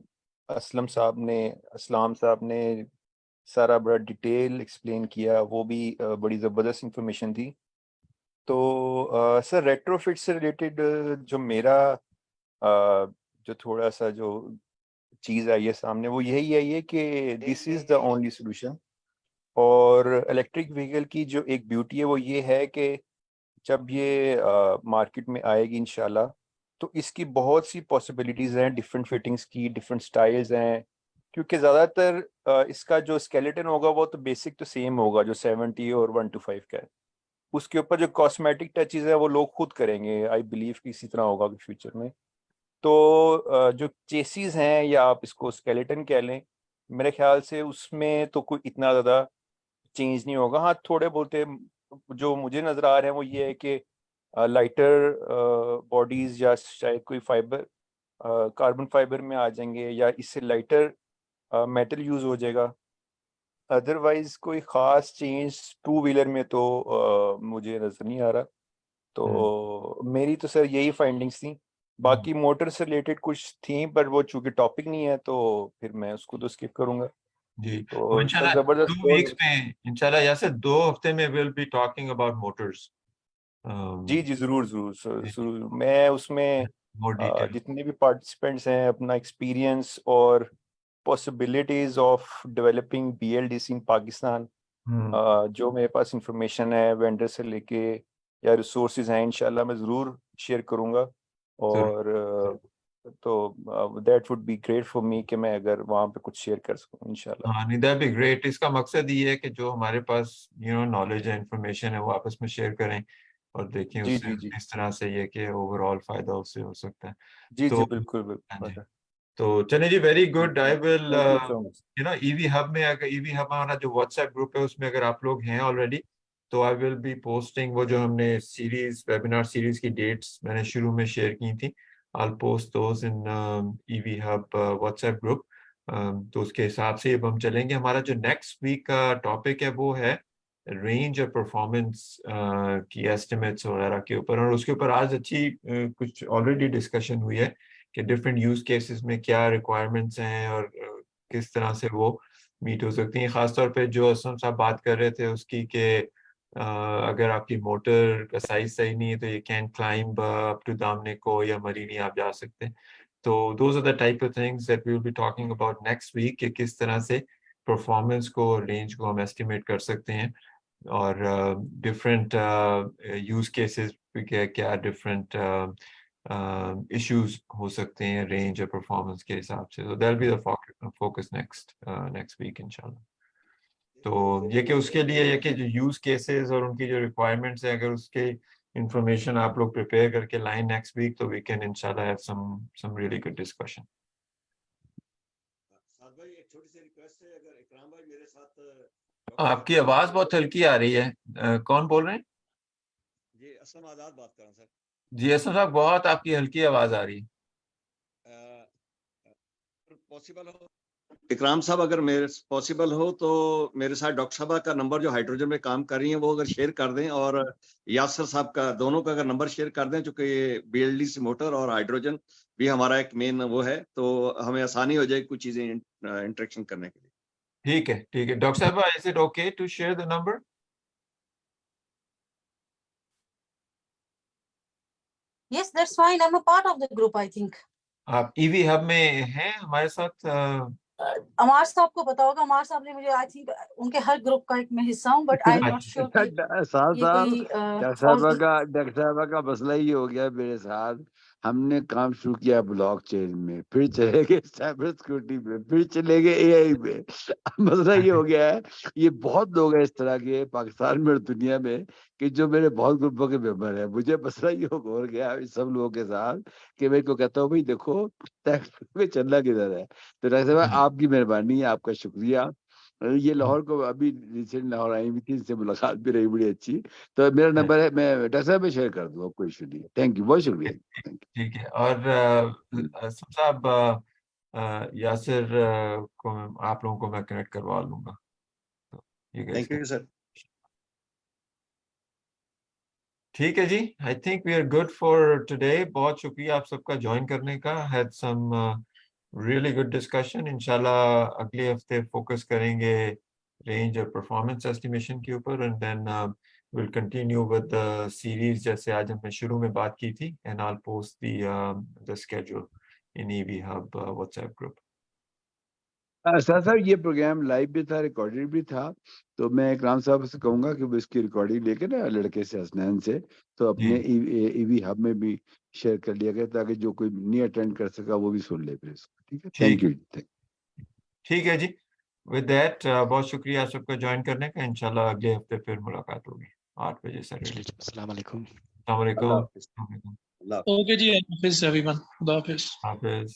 اسلام صاحب نے سارا بڑا ڈیٹیل ایکسپلین کیا وہ بھی بڑی زبردست انفارمیشن تھی. تو سر ریٹرو فٹ سے ریلیٹڈ جو میرا جو تھوڑا سا جو چیز آئی ہے سامنے وہ یہی آئی ہے کہ دس از دا اونلی سولوشن. اور الیکٹرک وہیکل کی جو ایک بیوٹی ہے وہ یہ ہے کہ جب یہ مارکیٹ میں آئے گی انشاءاللہ تو اس کی بہت سی پاسبلٹیز ہیں, ڈفرینٹ فٹنگس کی, ڈفرینٹ سٹائلز ہیں, کیونکہ زیادہ تر اس کا جو اسکیلیٹن ہوگا وہ تو بیسک تو سیم ہوگا جو 70 اور 125 کا ہے. اس کے اوپر جو کاسمیٹک ٹچز ہیں وہ لوگ خود کریں گے. آئی بلیو کہ اسی طرح ہوگا فیوچر میں. تو جو چیسیز ہیں یا آپ اس کو اسکیلیٹن کہہ لیں, میرے خیال سے اس میں تو کوئی اتنا زیادہ چینج نہیں ہوگا. ہاں تھوڑے بہت جو مجھے نظر آ رہے ہیں وہ یہ ہے کہ لائٹر باڈیز یا شاید کوئی فائبر کاربن فائبر میں آ جائیں گے یا اس سے لائٹر میٹل یوز ہو جائے گا. ادروائز کوئی خاص چینج ٹو ویلر میں تو مجھے نظر نہیں آ رہا. تو میری تو سر یہی فائنڈنگس تھیں. باقی موٹر سے ریلیٹڈ کچھ تھیں پر وہ چونکہ ٹاپک نہیں ہے تو پھر میں اس کو تو اسکپ کروں گا. جی انشاءاللہ 2 ویکس میں انشاءاللہ یاسر 2 ہفتے میں we'll be talking about motors. جی ضرور. میں اس میں جتنے بھی پارٹیسپینٹس ہیں اپنا ایکسپیرینس اور پاسبلٹیز آف ڈیولپنگ BLDC ان پاکستان جو میرے پاس انفارمیشن ہے وینڈر سے لے کے یا ریسورسز ہیں انشاءاللہ میں ضرور شیئر کروں گا. اور تو that would be great for me کہ میں اگر وہاں پہ کچھ شیئر کر سکوں انشاءاللہ. ہاں نہیں دیٹ بی گریٹ. اس کا مقصد یہ ہے کہ جو ہمارے پاس نالج ہے, انفارمیشن ہے, وہ آپس میں شیئر کریں اور دیکھیں اس سے اس طرح سے یہ کہ اوور آل فائدہ اس سے ہو سکتا ہے. جی بالکل. تو چلیں جی ویری گڈ. آئی ول EV ہب میں اگر EV ہب ہمارا جو واٹس ایپ گروپ ہے اس میں اگر آپ لوگ ہیں آلریڈی تو آئی ول بی پوسٹنگ وہ جو ہم نے سیریز ویبینار سیریز کی ڈیٹس میں نے شروع میں شیئر کی تھی. I'll post those in EV Hub WhatsApp group. تو اس کے حساب سے اب ہم چلیں گے. ہمارا جو نیکسٹ ویک کا ٹاپک ہے وہ ہے رینج اور پرفارمنس کی ایسٹیمیٹس وغیرہ کے اوپر, اور اس کے اوپر آج اچھی کچھ آلریڈی ڈسکشن ہوئی ہے کہ ڈفرینٹ یوز کیسز میں کیا ریکوائرمنٹس ہیں اور کس طرح سے وہ میٹ ہو سکتی ہیں. خاص طور پہ جو اسلم صاحب بات کر رہے تھے اس کی کہ اگر آپ کی موٹر کا سائز صحیح نہیں ہے تو یہ کین کلائمب اپ ٹو دامنے کو یا مرینی آپ جا سکتے ہیں. تو those are the type of things that we will be talking about next week کہ کس طرح سے پرفارمنس کو رینج کو ہم ایسٹیمیٹ کر سکتے ہیں اور ڈفرینٹ یوز کیسز کیا ڈفرینٹ ایشوز ہو سکتے ہیں رینج اور پرفارمنس کے حساب سے. So that'll be the focus next week inshallah. تو یہ کہ اس کے لیے یہ کہ جو یوز کیسز اور ان کی جو ریکوائرمنٹس ہیں اگر اس کے انفارمیشن آپ لوگ پریپیئر کر کے لائن نیکسٹ ویک تو وی کین انشاءاللہ have some really good discussion. آپ کی آواز بہت ہلکی آ رہی ہے. کون بول رہے ہیں؟ جی اسلم آزاد بات کر رہا ہوں سر. جی اسلم صاحب بہت آپ کی ہلکی آواز آ رہی ہے. پاسبل ہو اکرام صاحب اگر میرے پاسبل ہو تو میرے ساتھ ڈاکٹر صاحبہ کا نمبر جو ہائیڈروجن میں کام کر رہی ہیں وہ اگر شیئر کر دیں اور یاسر صاحب کا دونوں کا اگر نمبر شیئر کر دیں چونکہ یہ BLDC موٹر اور ہائیڈروجن بھی ہمارا ایک مین وہ ہے تو ہمیں آسانی ہو جائے کچھ چیزیں انٹریکشن کرنے کے لیے. ٹھیک ہے ٹھیک ہے. ڈاکٹر صاحبہ is it okay to share the number? Yes, that's fine. I'm a part of the group, I think. آپ EV ہب میں ہیں ہمارے ساتھ. عمار صاحب کو پتا ہوگا. عمار صاحب نے مجھے آئی تھنک ان کے ہر گروپ کا ایک میں حصہ ہوں بٹ آئی ناٹ شیور کہ صاحب یہ کوئی ڈاکٹر صاحبہ کا مسئلہ یہ ہو گیا میرے ساتھ. ہم نے کام شروع کیا بلاک چین میں, پھر چلے گئے سائبر سیکورٹی میں, پھر چلے گئے AI میں. مسئلہ یہ ہو گیا ہے یہ بہت لوگ ہیں اس طرح کے پاکستان میں اور دنیا میں کہ جو میرے بہت گروپوں کے ممبر ہیں. مجھے مسئلہ یہ ہو گیا سب لوگوں کے ساتھ کہ میں کو کہتا ہوں بھائی دیکھو میں چلنا کدھر ہے. تو ڈاکٹر صاحب آپ کی مہربانی ہے, آپ کا شکریہ. یہ لاہور کو ابھی ریسنٹ لاہور آئی ہوئی تھی, ان سے ملاقات بھی رہی بڑی اچھی. تو میرا نمبر ہے, میں ڈاکٹر صاحب میں شیئر کر دوں, کوئی ایشو نہیں ہے. تھینک یو, بہت شکریہ. ٹھیک ہے. اور اسلم صاحب یاسر کو آپ لوگوں کو میں کنیکٹ کروا لوں گا. Thank you sir. ٹھیک ہے جی. I think we are good for today. بہت شکریہ آپ سب کا جوائن کرنے کا. Had some really good discussion. انشاءاللہ اگلے ہفتے فوکس کریں گے رینج اور پرفارمنس ایسٹیمیشن کے اوپر and then we'll continue with the series جیسے آج ہم نے شروع میں بات کی تھی and I'll post the schedule in EV Hub WhatsApp group. سر صاحب یہ پروگرام لائیو بھی تھا, ریکارڈڈ بھی تھا, تو میں اکرام صاحب سے کہوں گا کہ وہ اس کی ریکارڈنگ لے کے نا لڑکے سے حسنین سے تو اپنے EV ہب میں بھی شیئر کر لیا گیا تاکہ جو کوئی نہیں اٹینڈ کر سکا وہ بھی سن لے پھر اس کو. ٹھیک ہے, تھینک یو. ٹھیک ہے جی. ود دیٹ بہت شکریہ آپ سب کا جوائن کرنے کا. انشاءاللہ اگلے ہفتے پھر ملاقات ہوگی 8 بجے سر. السلام علیکم. السلام علیکم. اوکے جی, حافظ ایوری ون. خدا حافظ. حافظ.